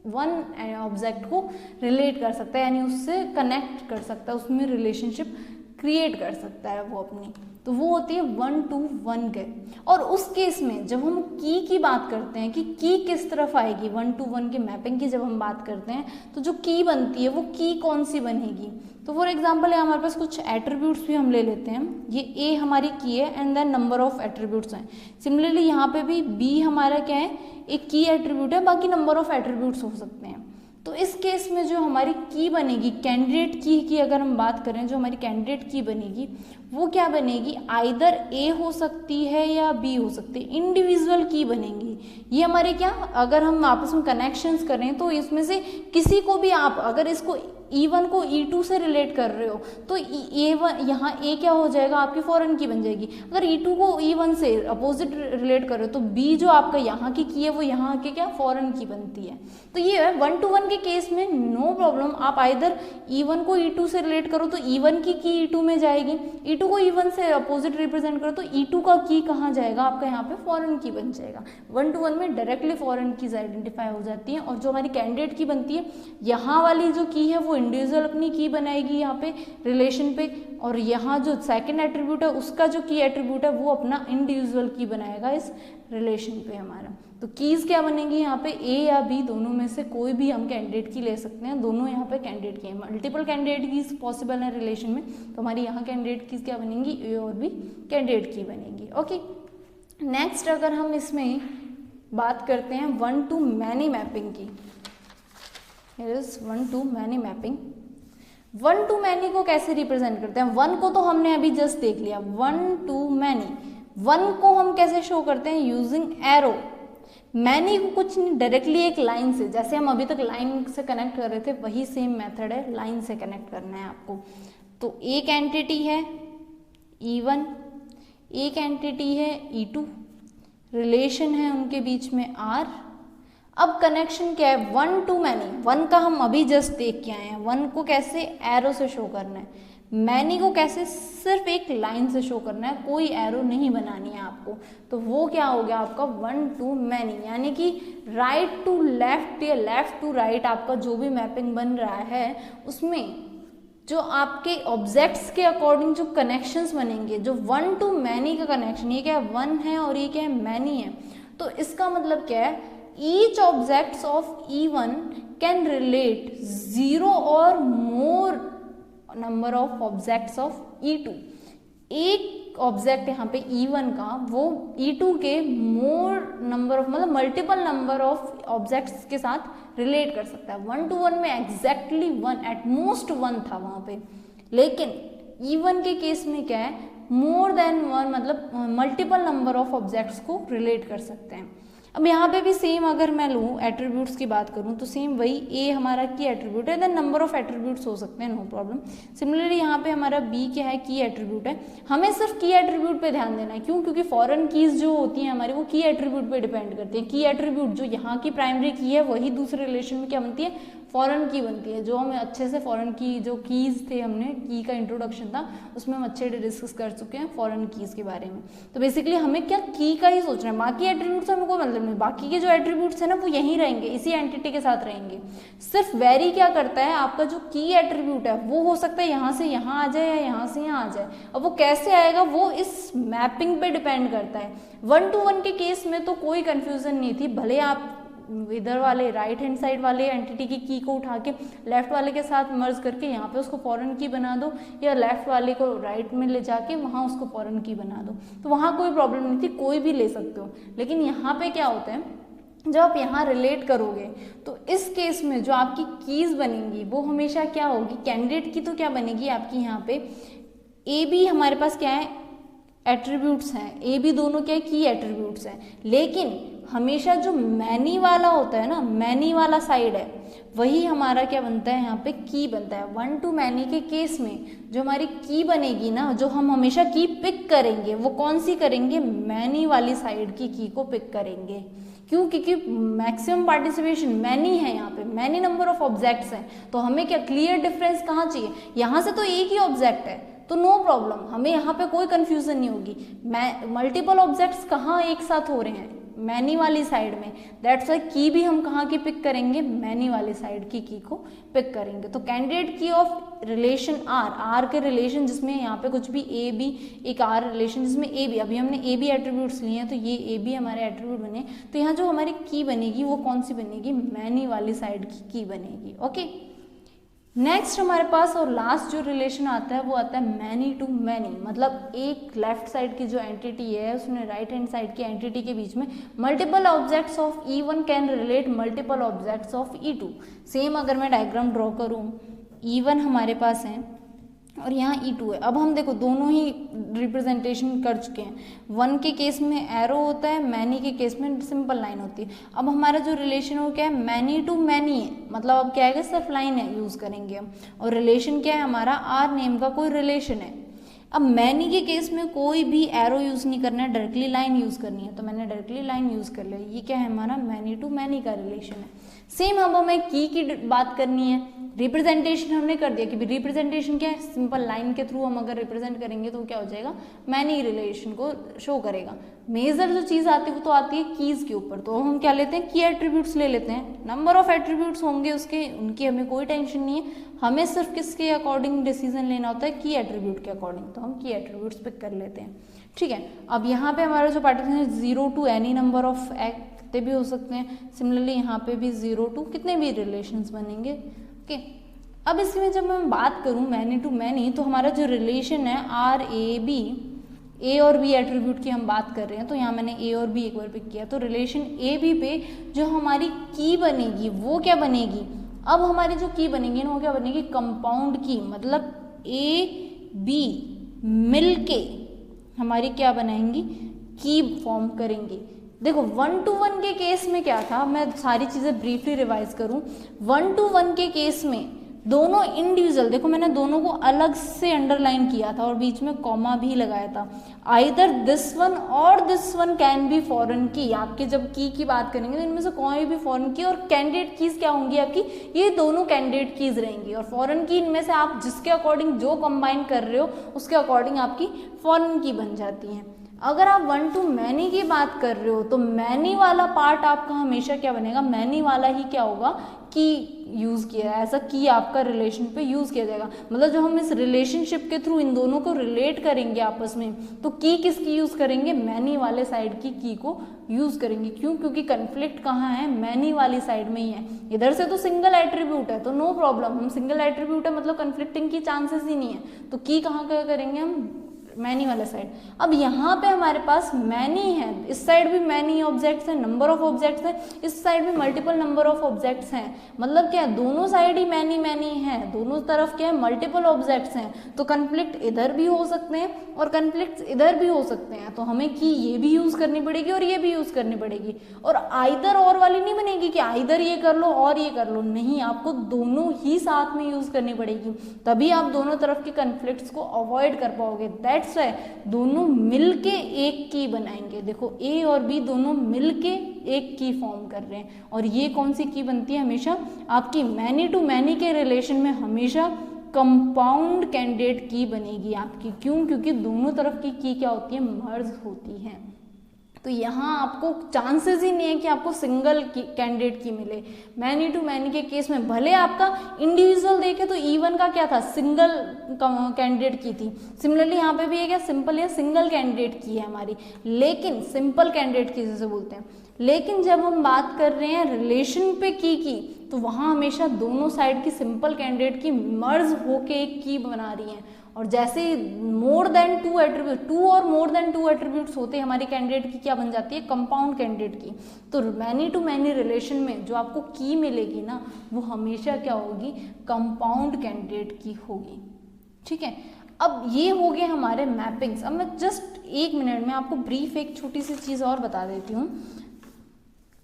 1 ऑब्जेक्ट को रिलेट कर सकता है, यानी उससे कनेक्ट कर सकता है, उसमें रिलेशनशिप क्रिएट कर सकता है वो अपनी। तो वो होती है 1 to 1 के। और उस केस में जब हम की बात करते हैं कि की किस तरफ आएगी, 1 to 1 की मैपिंग की जब हम बात करते हैं तो जो की बनती है वो की कौन सी बनेगी। तो फॉर एग्जांपल है हमारे पास कुछ एट्रीब्यूट्स भी हम ले लेते हैं, ये ए हमारी की है and then number of attributes हैं। सिमिलरली यहाँ पे भी बी हमारा क्या है, एक की एट्रीब्यूट है, बाकी नंबर ऑफ एट्रीब्यूट्स हो सकते हैं। तो इस केस में जो हमारी की बनेगी, कैंडिडेट की अगर हम बात करें, जो हमारी कैंडिडेट की बनेगी वो क्या बनेगी, आइदर ए हो सकती है या बी हो सकती है, इंडिविजुअल की बनेंगी। ये हमारे क्या, अगर हम आपस में कनेक्शंस करें तो इसमें से किसी को भी आप अगर इसको E1 को E2 से रिलेट कर रहे हो तो E1 यहाँ A क्या हो जाएगा, आपकी फॉरेन की बन जाएगी। अगर E2 को E1 से अपोजिट रिलेट कर रहे हो तो B जो आपका यहाँ की है वो यहाँ के क्या, फॉरेन की बनती है। तो ये है 1 to 1 के केस में नो प्रॉब्लम, आप आइदर E1 को E2 से रिलेट करो तो E1 की E2 में जाएगी, E2 को E1 से अपोजिट रिप्रेजेंट करो तो E2 का की कहाँ जाएगा, आपका यहाँ पे फॉरेन की बन जाएगा। 1 to 1 में डायरेक्टली फॉरेन कीज आइडेंटिफाई हो जाती है। और जो हमारी कैंडिडेट की बनती है, यहाँ वाली जो की है वो इंडिविजुअल अपनी की बनाएगी यहाँ पे रिलेशन पे, और यहाँ जो सेकंड एट्रीब्यूट है उसका जो की एट्रीब्यूट है वो अपना इंडिविजुअल की बनाएगा इस रिलेशन पे हमारा। तो कीज क्या बनेंगी यहाँ पे, ए या बी दोनों में से कोई भी हम कैंडिडेट की ले सकते हैं, दोनों यहाँ पे कैंडिडेट की है। मल्टीपल कैंडिडेट कीज पॉसिबल है रिलेशन में, तो हमारी यहाँ कैंडिडेट कीज क्या बनेंगी, ए और बी कैंडिडेट की बनेगी, ओके। नेक्स्ट अगर हम इसमें बात करते हैं 1 to many मैपिंग की, Here is 1 to many mapping. 1 to many को कैसे रिप्रेजेंट करते हैं, 1 को तो हमने अभी जस्ट देख लिया, 1 to many, 1 को हम कैसे शो करते हैं, यूजिंग एरो। मैनी को कुछ नहीं, डायरेक्टली एक लाइन से, जैसे हम अभी तक लाइन से कनेक्ट कर रहे थे वही सेम मेथड है, लाइन से कनेक्ट करना है आपको। तो एक एंटिटी है E1, एक एंटिटी है E2, रिलेशन है उनके बीच में R। अब कनेक्शन क्या है, 1 to many, 1 का हम अभी जस्ट देख के आए हैं, 1 को कैसे एरो से शो करना है, मैनी को कैसे सिर्फ एक लाइन से शो करना है, कोई एरो नहीं बनानी है आपको। तो वो क्या हो गया आपका 1 to many, यानी कि राइट टू लेफ्ट या लेफ्ट टू राइट आपका जो भी मैपिंग बन रहा है उसमें जो आपके ऑब्जेक्ट्स के अकॉर्डिंग जो कनेक्शंस बनेंगे, जो 1 to many का कनेक्शन, ये क्या है 1 है और ये क्या है मैनी है। तो इसका मतलब क्या है, each objects of E1 can relate 0 or more number of objects of E2। एक ऑब्जेक्ट यहाँ पे E1 का वो E2 के मोर नंबर ऑफ, मतलब मल्टीपल नंबर ऑफ ऑब्जेक्ट्स के साथ रिलेट कर सकता है। 1 to 1 में एग्जैक्टली 1, एट मोस्ट 1 था वहां पे, लेकिन E1 के केस में क्या है, मोर देन वन मतलब मल्टीपल नंबर ऑफ ऑब्जेक्ट्स को रिलेट कर सकते हैं। अब यहाँ पे भी सेम अगर मैं लूँ एट्रीब्यूट्स की बात करूँ तो सेम वही ए हमारा की एट्रीब्यूट है, देन नंबर ऑफ एट्रीब्यूट्स हो सकते हैं, नो प्रॉब्लम। सिमिलरली यहाँ पे हमारा बी क्या है, की एट्रीब्यूट है। हमें सिर्फ की एट्रीब्यूट पे ध्यान देना है, क्यों? क्योंकि फॉरेन कीज जो होती हैं हमारी वो की एट्रीब्यूट पे डिपेंड करती हैं। की एट्रीब्यूट जो यहाँ की प्राइमरी की है वही दूसरे रिलेशन में क्या बनती है, फॉरेन की बनती है। जो हम अच्छे से फॉरेन की जो कीज थे, हमने की का इंट्रोडक्शन था उसमें हम अच्छे से डिस्कस कर चुके हैं फॉरेन कीज के बारे में। तो बेसिकली हमें क्या की का ही सोचना है, बाकी एट्रीब्यूट से हमें कोई मतलब नहीं। बाकी के जो एट्रीब्यूट्स है ना वो यहीं रहेंगे, इसी एंटिटी के साथ रहेंगे। सिर्फ वेरी क्या करता है, आपका जो की एट्रीब्यूट है वो हो सकता है यहाँ से यहाँ आ जाए या यहाँ से यहाँ आ जाए। अब वो कैसे आएगा वो इस मैपिंग पे डिपेंड करता है। 1 to 1 के केस में तो कोई कंफ्यूजन नहीं थी, भले आप इधर वाले राइट हैंड साइड वाले एंटिटी की को उठा के लेफ्ट वाले के साथ मर्ज करके यहाँ पे उसको फॉरेन की बना दो, या लेफ्ट वाले को राइट में ले जाके वहाँ उसको फॉरेन की बना दो, तो वहाँ कोई प्रॉब्लम नहीं थी, कोई भी ले सकते हो। लेकिन यहाँ पे क्या होता है, जब आप यहाँ रिलेट करोगे तो इस केस में जो आपकी कीज बनेंगी वो हमेशा क्या होगी, कैंडिडेट की तो क्या बनेगी आपकी, यहाँ पे ए बी हमारे पास क्या है, एट्रीब्यूट्स हैं, ए बी दोनों क्या है, की एट्रीब्यूट्स हैं। लेकिन हमेशा जो मैनी वाला होता है ना, मैनी वाला साइड है, वही हमारा क्या बनता है, यहाँ पे की बनता है। 1 to मैनी के केस में जो हमारी की बनेगी ना, जो हम हमेशा की पिक करेंगे वो कौन सी करेंगे, मैनी वाली साइड की को पिक करेंगे। क्यों? क्योंकि मैक्सिमम पार्टिसिपेशन मैनी है, यहाँ पे मैनी नंबर ऑफ ऑब्जेक्ट्स हैं। तो हमें क्या क्लियर डिफरेंस कहाँ चाहिए, यहाँ से तो एक ही ऑब्जेक्ट है तो नो प्रॉब्लम, हमें यहाँ पे कोई कंफ्यूजन नहीं होगी। मल्टीपल ऑब्जेक्ट्स कहाँ एक साथ हो रहे हैं, मैनी वाली साइड में, दैट्स वाई की भी हम कहाँ की पिक करेंगे, मैनी वाली साइड की को पिक करेंगे। तो कैंडिडेट की ऑफ रिलेशन आर के रिलेशन जिसमें यहाँ पे कुछ भी ए बी, एक आर रिलेशन जिसमें ए बी, अभी हमने ए बी एट्रीब्यूट्स लिए हैं तो ये ए बी हमारे एट्रीब्यूट बने, तो यहाँ जो हमारी की बनेगी वो कौन सी बनेगी, मैनी वाली साइड की बनेगी। ओके, नेक्स्ट हमारे पास और लास्ट जो रिलेशन आता है वो आता है मैनी टू मैनी, मतलब एक लेफ्ट साइड की जो एंटिटी है उसने राइट हैंड साइड की एंटिटी के बीच में multiple objects of E1 can relate multiple objects of E2। Same अगर मैं डायग्राम ड्रॉ करूँ, E1 हमारे पास है और यहाँ E2 है। अब हम देखो दोनों ही रिप्रेजेंटेशन कर चुके हैं। 1 के केस में एरो होता है, मैनी के केस में सिंपल लाइन होती है। अब हमारा जो रिलेशन है वो क्या है, मैनी टू मैनी है, मतलब अब क्या है, सिर्फ लाइन है यूज करेंगे हम। और रिलेशन क्या है हमारा, आर नेम का कोई रिलेशन है। अब मैनी के केस में कोई भी एरो यूज नहीं करना है, डायरेक्टली लाइन यूज करनी है, तो मैंने डायरेक्टली लाइन यूज कर लिया। ये क्या है हमारा, मैनी टू मैनी का रिलेशन है। सेम अब हमें की बात करनी है, रिप्रेजेंटेशन हमने कर दिया कि रिप्रेजेंटेशन क्या है, सिंपल लाइन के थ्रू हम अगर रिप्रेजेंट करेंगे तो क्या हो जाएगा, मैनी रिलेशन को शो करेगा। मेजर जो चीज आती है वो तो आती है कीज के ऊपर, तो हम क्या लेते हैं, की एट्रीब्यूट्स ले लेते हैं। नंबर ऑफ एट्रीब्यूट्स होंगे उसके, उनकी हमें कोई टेंशन नहीं है, हमें सिर्फ किसके अकॉर्डिंग डिसीजन लेना होता है, की एट्रीब्यूट के अकॉर्डिंग, तो हम की एट्रीब्यूट्स पिक कर लेते हैं। ठीक है, अब यहाँ पे हमारा जो पार्टीशन है 0 to एनी नंबर ऑफ कितने भी हो सकते हैं। सिमिलरली यहाँ पे भी 0 to कितने भी रिलेशंस बनेंगे। ओके, अब इसमें जब मैं बात करूँ मैनी टू मैनी, तो हमारा जो रिलेशन है आर ए बी, ए और बी एट्रीब्यूट की हम बात कर रहे हैं, तो यहाँ मैंने ए और बी एक बार पिक किया, तो रिलेशन ए बी पे जो हमारी की बनेगी वो क्या बनेगी, अब हमारी जो की बनेगी ना वो क्या बनेगी, कंपाउंड की, मतलब ए बी मिल के हमारी क्या बनाएंगी, की फॉर्म करेंगी। देखो 1 to 1 के केस में क्या था, मैं सारी चीजें ब्रीफली रिवाइज करूं। 1 to 1 के केस में दोनों इंडिविजुअल, देखो मैंने दोनों को अलग से अंडरलाइन किया था और बीच में कॉमा भी लगाया था। आइदर दिस वन और this one can be foreign की, आपके जब की बात करेंगे तो इनमें से कोई भी फॉरेन की, और कैंडिडेट कीज क्या होंगी आपकी, ये दोनों कैंडिडेट कीज रहेंगी। और फॉरेन की इनमें से आप जिसके अकॉर्डिंग जो कंबाइन कर रहे हो उसके अकॉर्डिंग आपकी फॉरेन की बन जाती है। अगर आप 1 to मैनी की बात कर रहे हो तो मैनी वाला पार्ट आपका हमेशा क्या बनेगा, मैनी वाला ही क्या होगा, की यूज किया है, ऐसा की आपका रिलेशन पे यूज किया जाएगा। मतलब जो हम इस रिलेशनशिप के थ्रू इन दोनों को रिलेट करेंगे आपस में, तो की किसकी यूज करेंगे, मैनी वाले साइड की को यूज करेंगे। क्यों? क्योंकि कन्फ्लिक्ट कहाँ है, मैनी वाली साइड में ही है। इधर से तो सिंगल एट्रीब्यूट है तो नो प्रॉब्लम, हम सिंगल एट्रीब्यूट है मतलब कन्फ्लिक्टिंग की चांसेस ही नहीं है, तो की कहाँ का करेंगे हम, मैनी वाला साइड। अब यहाँ पे हमारे पास मैनी है, इस साइड भी मैनी ऑब्जेक्ट्स हैं, नंबर ऑफ ऑब्जेक्ट्स हैं, इस साइड भी मल्टीपल नंबर ऑफ ऑब्जेक्ट्स हैं, मतलब क्या है, दोनों साइड ही मैनी मैनी है, दोनों तरफ क्या है, मल्टीपल ऑब्जेक्ट्स हैं। तो कन्फ्लिक्ट इधर भी हो सकते हैं और कन्फ्लिक्ट इधर भी हो सकते हैं, तो हमें की ये भी यूज करनी पड़ेगी और ये भी यूज करनी पड़ेगी। और आइदर और वाली नहीं बनेगी कि आइदर ये कर लो और ये कर लो, नहीं, आपको दोनों ही साथ में यूज करनी पड़ेगी, तभी आप दोनों तरफ के कन्फ्लिक्ट्स को अवॉइड कर पाओगे। दैट्स व्हाई दोनों मिलके एक की बनाएंगे। देखो ए और बी दोनों मिलके एक की फॉर्म कर रहे हैं, और ये कौन सी की बनती है, हमेशा आपकी मैनी टू मैनी के रिलेशन में हमेशा कंपाउंड कैंडिडेट की बनेगी आपकी। क्यों? क्योंकि दोनों तरफ की क्या होती है, मर्ज होती है। तो यहाँ आपको चांसेस ही नहीं है कि आपको सिंगल कैंडिडेट की मिले। मैनी टू मैनी के केस में भले आपका इंडिविजुअल देखे तो E1 का क्या था, सिंगल कैंडिडेट की थी। सिमिलरली यहाँ पे भी है क्या, सिंपल या सिंगल कैंडिडेट की है हमारी, लेकिन सिंपल कैंडिडेट की जिसे बोलते हैं। लेकिन जब हम बात कर रहे हैं रिलेशन पे की तो वहाँ हमेशा दोनों साइड की सिंपल कैंडिडेट की मर्ज होके एक की बना रही है। और जैसे more than two attribute, two और मोर देन टू एट्रीब्यूट्स होते हैं हमारी कैंडिडेट की क्या बन जाती है, कंपाउंड कैंडिडेट की। तो मैनी टू मैनी रिलेशन में जो आपको की मिलेगी ना, वो हमेशा क्या होगी, कंपाउंड कैंडिडेट की होगी। ठीक है, अब ये हो गए हमारे मैपिंग्स। अब मैं जस्ट 1 मिनट में आपको ब्रीफ एक छोटी सी चीज़ और बता देती हूँ।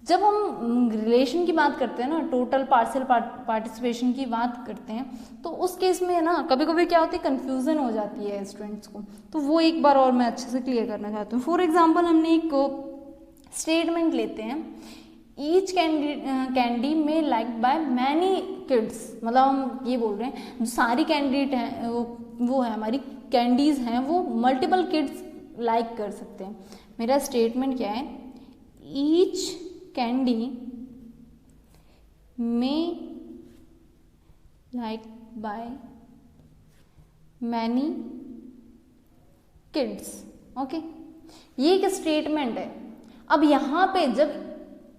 जब हम रिलेशन की बात करते हैं ना, टोटल पार्शियल पार्टिसिपेशन की बात करते हैं, तो उस केस में ना कभी कभी क्या होती है, कंफ्यूजन हो जाती है स्टूडेंट्स को। तो वो एक बार और मैं अच्छे से क्लियर करना चाहती हूँ। फॉर एग्जांपल हमने एक स्टेटमेंट लेते हैं, ईच कैंडी में लाइक बाय मैनी किड्स, मतलब हम ये बोल रहे हैं जो सारी कैंडिडेट हैं वो है हमारी कैंडीज हैं, वो मल्टीपल किड्स लाइक कर सकते हैं। मेरा स्टेटमेंट क्या है, ईच कैंडी में like by many kids. Okay, ये एक स्टेटमेंट है। अब यहाँ पे जब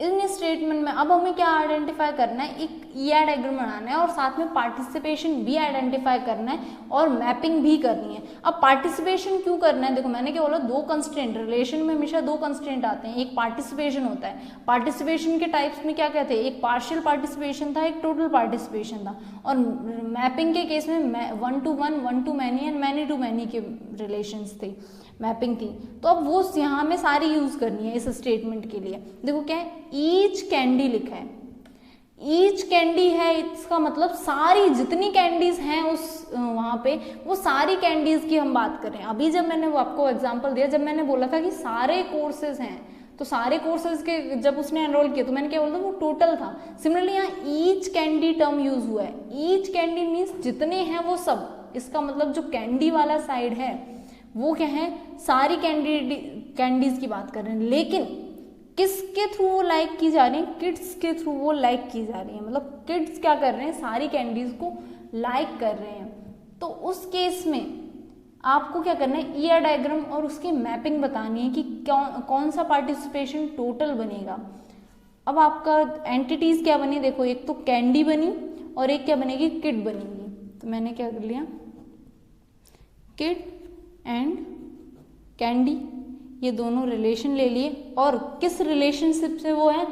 इन स्टेटमेंट में अब हमें क्या आइडेंटिफाई करना है, एक ER डायग्राम बनाना है और साथ में पार्टिसिपेशन भी आइडेंटिफाई करना है और मैपिंग भी करनी है। अब पार्टिसिपेशन क्यों करना है, देखो मैंने क्या बोला, 2 कंस्ट्रेंट, रिलेशन में हमेशा 2 कंस्ट्रेंट आते हैं, एक पार्टिसिपेशन होता है। पार्टिसिपेशन के टाइप्स में क्या कहते हैं, एक पार्शियल पार्टिसिपेशन था, एक टोटल पार्टिसिपेशन था। और मैपिंग के केस में 1 to 1, 1 to many and many to many के रिलेशंस थे, मैपिंग थी। तो अब वो यहाँ में सारी यूज करनी है इस स्टेटमेंट के लिए। देखो क्या है, ईच कैंडी लिखा है, ईच कैंडी है, इसका मतलब सारी जितनी कैंडीज हैं उस वहाँ पे, वो सारी कैंडीज की हम बात करें। अभी जब मैंने वो आपको एग्जांपल दिया, जब मैंने बोला था कि सारे कोर्सेज हैं, तो सारे कोर्सेज के जब उसने एनरोल किया तो मैंने क्या बोला, वो टोटल था। सिमिलरली यहाँ ईच कैंडी टर्म यूज हुआ है, ईच कैंडी मीन्स जितने हैं वो सब, इसका मतलब जो कैंडी वाला साइड है वो क्या है, सारी कैंडीज की बात कर रहे हैं। लेकिन किसके थ्रू वो लाइक की जा रही है, किड्स के थ्रू वो लाइक की जा रही है, मतलब किड्स क्या कर रहे हैं, सारी कैंडीज को लाइक कर रहे हैं। तो उस केस में आपको क्या करना है, ER डायग्राम और उसकी मैपिंग बतानी है कि कौन सा पार्टिसिपेशन टोटल बनेगा। अब आपका एंटिटीज क्या बनी, देखो एक तो कैंडी बनी और एक क्या बनेगी, किड बनेगी। तो मैंने क्या कर लिया, किड एंड कैंडी, ये दोनों रिलेशन ले लिए। और किस रिलेशनशिप से वो है,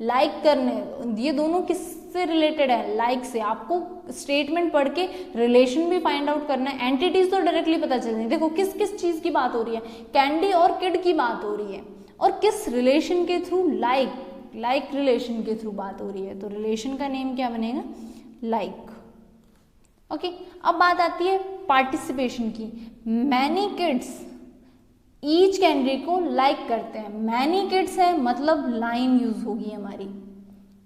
लाइक करने, ये दोनों किससे रिलेटेड है, लाइक से। आपको स्टेटमेंट पढ़ के रिलेशन भी फाइंड आउट करना है, एंटिटीज तो डायरेक्टली पता चल रही है। देखो किस किस चीज की बात हो रही है, कैंडी और किड की बात हो रही है, और किस रिलेशन के थ्रू, लाइक रिलेशन के थ्रू बात हो रही है। तो रिलेशन का नेम क्या बनेगा, लाइक। ओके, अब बात आती है पार्टिसिपेशन की। मैनी किड्स ईच कैंडी को लाइक करते हैं, मैनी किड्स है मतलब लाइन यूज होगी हमारी,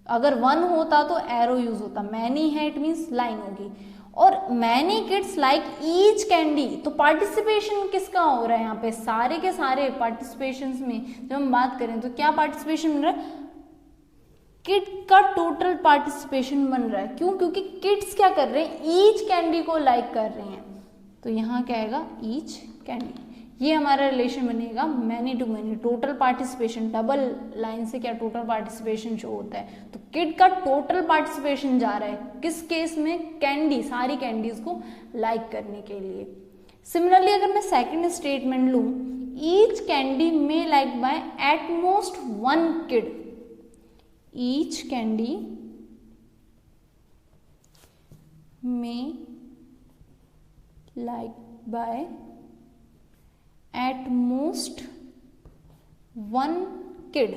अगर 1 होता तो एरो यूज होता, मैनी है इट मीन्स लाइन होगी। और many kids like each candy, तो पार्टिसिपेशन किसका हो रहा है यहाँ पे, सारे के सारे पार्टिसिपेशन में जब हम बात करें तो क्या पार्टिसिपेशन मिल रहा है, किड का टोटल पार्टिसिपेशन बन रहा है। क्यों, क्योंकि किड्स क्या कर रहे हैं, ईच कैंडी को लाइक कर रहे हैं। तो यहाँ क्या आएगा, ईच कैंडी, ये हमारा रिलेशन बनेगा many to many, total participation. Double line से क्या टोटल पार्टिसिपेशन शो होता है, तो किड का टोटल पार्टिसिपेशन जा रहा है किस केस में, कैंडी, सारी कैंडीज को लाइक करने के लिए। सिमिलरली अगर मैं सेकंड स्टेटमेंट लूं, each candy may like by at most one kid, each candy may like by at most one kid,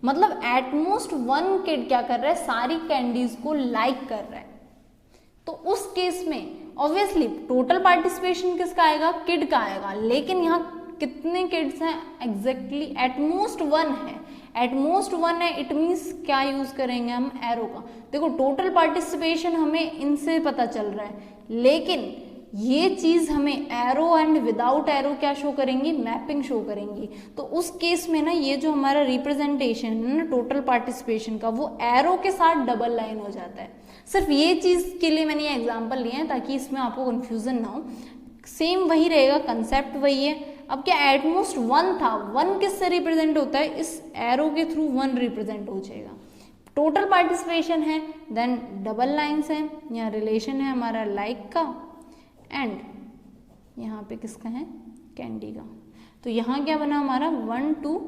मतलब एट मोस्ट वन किड क्या कर रहा है, सारी कैंडीज को लाइक कर रहा है। तो उस केस में ऑब्वियसली टोटल पार्टिसिपेशन किसका आएगा, किड का आएगा, लेकिन यहाँ कितने किड्स हैं, एग्जैक्टली एट मोस्ट वन है, एट मोस्ट वन है, इट मीन्स क्या यूज करेंगे हम, एरो का। देखो टोटल पार्टिसिपेशन हमें इनसे पता चल रहा है, लेकिन ये चीज हमें एरो एंड विदाउट एरो क्या शो करेंगी, मैपिंग शो करेंगी। तो उस केस में ना ये जो हमारा रिप्रेजेंटेशन है ना टोटल पार्टिसिपेशन का, वो एरो के साथ डबल लाइन हो जाता है। सिर्फ ये चीज के लिए मैंने ये एग्जांपल लिए हैं ताकि इसमें आपको कंफ्यूजन ना हो। सेम वही रहेगा, कंसेप्ट वही है। अब क्या एटमोस्ट वन था, वन किससे रिप्रेजेंट होता है, इस एरो के थ्रू वन रिप्रेजेंट हो जाएगा। टोटल पार्टिसिपेशन है, देन डबल लाइन्स है, यहाँ रिलेशन है हमारा लाइक का, एंड यहाँ पे किसका है, कैंडी का। तो यहाँ क्या बना हमारा, वन टू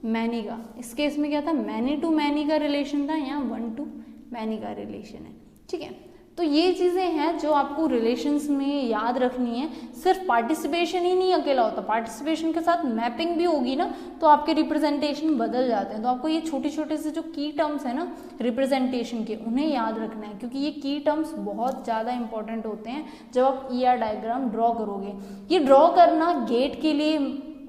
मैनी का। इस केस में क्या था, मैनी टू मैनी का रिलेशन था, यहाँ वन टू मैनी का रिलेशन है। ठीक है, तो ये चीजें हैं जो आपको रिलेशंस में याद रखनी है। सिर्फ पार्टिसिपेशन ही नहीं अकेला होता, पार्टिसिपेशन के साथ मैपिंग भी होगी ना, तो आपके रिप्रेजेंटेशन बदल जाते हैं। तो आपको ये छोटे छोटे से जो की टर्म्स है ना रिप्रेजेंटेशन के, उन्हें याद रखना है, क्योंकि ये की टर्म्स बहुत ज़्यादा इंपॉर्टेंट होते हैं जब आप ER डायग्राम ड्रॉ करोगे। ये ड्रॉ करना गेट के लिए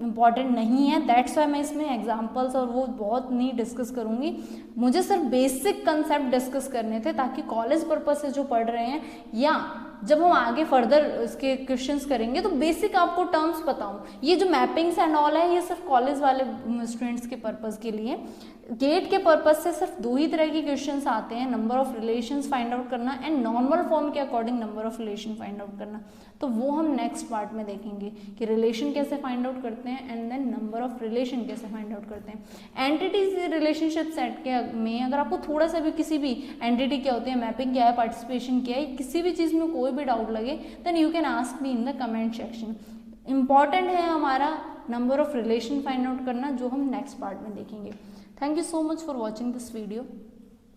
इंपॉर्टेंट नहीं है, दैट्स वाई मैं इसमें एग्जांपल्स और वो बहुत नहीं डिस्कस करूंगी। मुझे सिर्फ बेसिक कंसेप्ट डिस्कस करने थे, ताकि कॉलेज पर्पस से जो पढ़ रहे हैं या जब हम आगे फर्दर इसके क्वेश्चंस करेंगे तो बेसिक आपको टर्म्स पता हो। ये जो मैपिंग्स एंड ऑल है ये सिर्फ कॉलेज वाले स्टूडेंट्स के पर्पस के लिए। गेट के पर्पस से सिर्फ दो ही तरह के क्वेश्चंस आते हैं, number of relations find out करना एंड नॉर्मल फॉर्म के according number of relation find out करना। तो वो हम नेक्स्ट पार्ट में देखेंगे कि रिलेशन कैसे फाइंड आउट करते हैं and then number of relation कैसे फाइंड आउट करते हैं। एंटिटीज रिलेशनशिप सेट के में अगर आपको थोड़ा सा भी किसी भी एंटिटी क्या होती है, मैपिंग क्या है, पार्टिसिपेशन क्या है, किसी भी चीज़ में कोई भी डाउट लगे then you can ask me in the comment section. Important है हमारा number of relation find out करना, जो हम नेक्स्ट पार्ट में देखेंगे। Thank you so much for watching this video.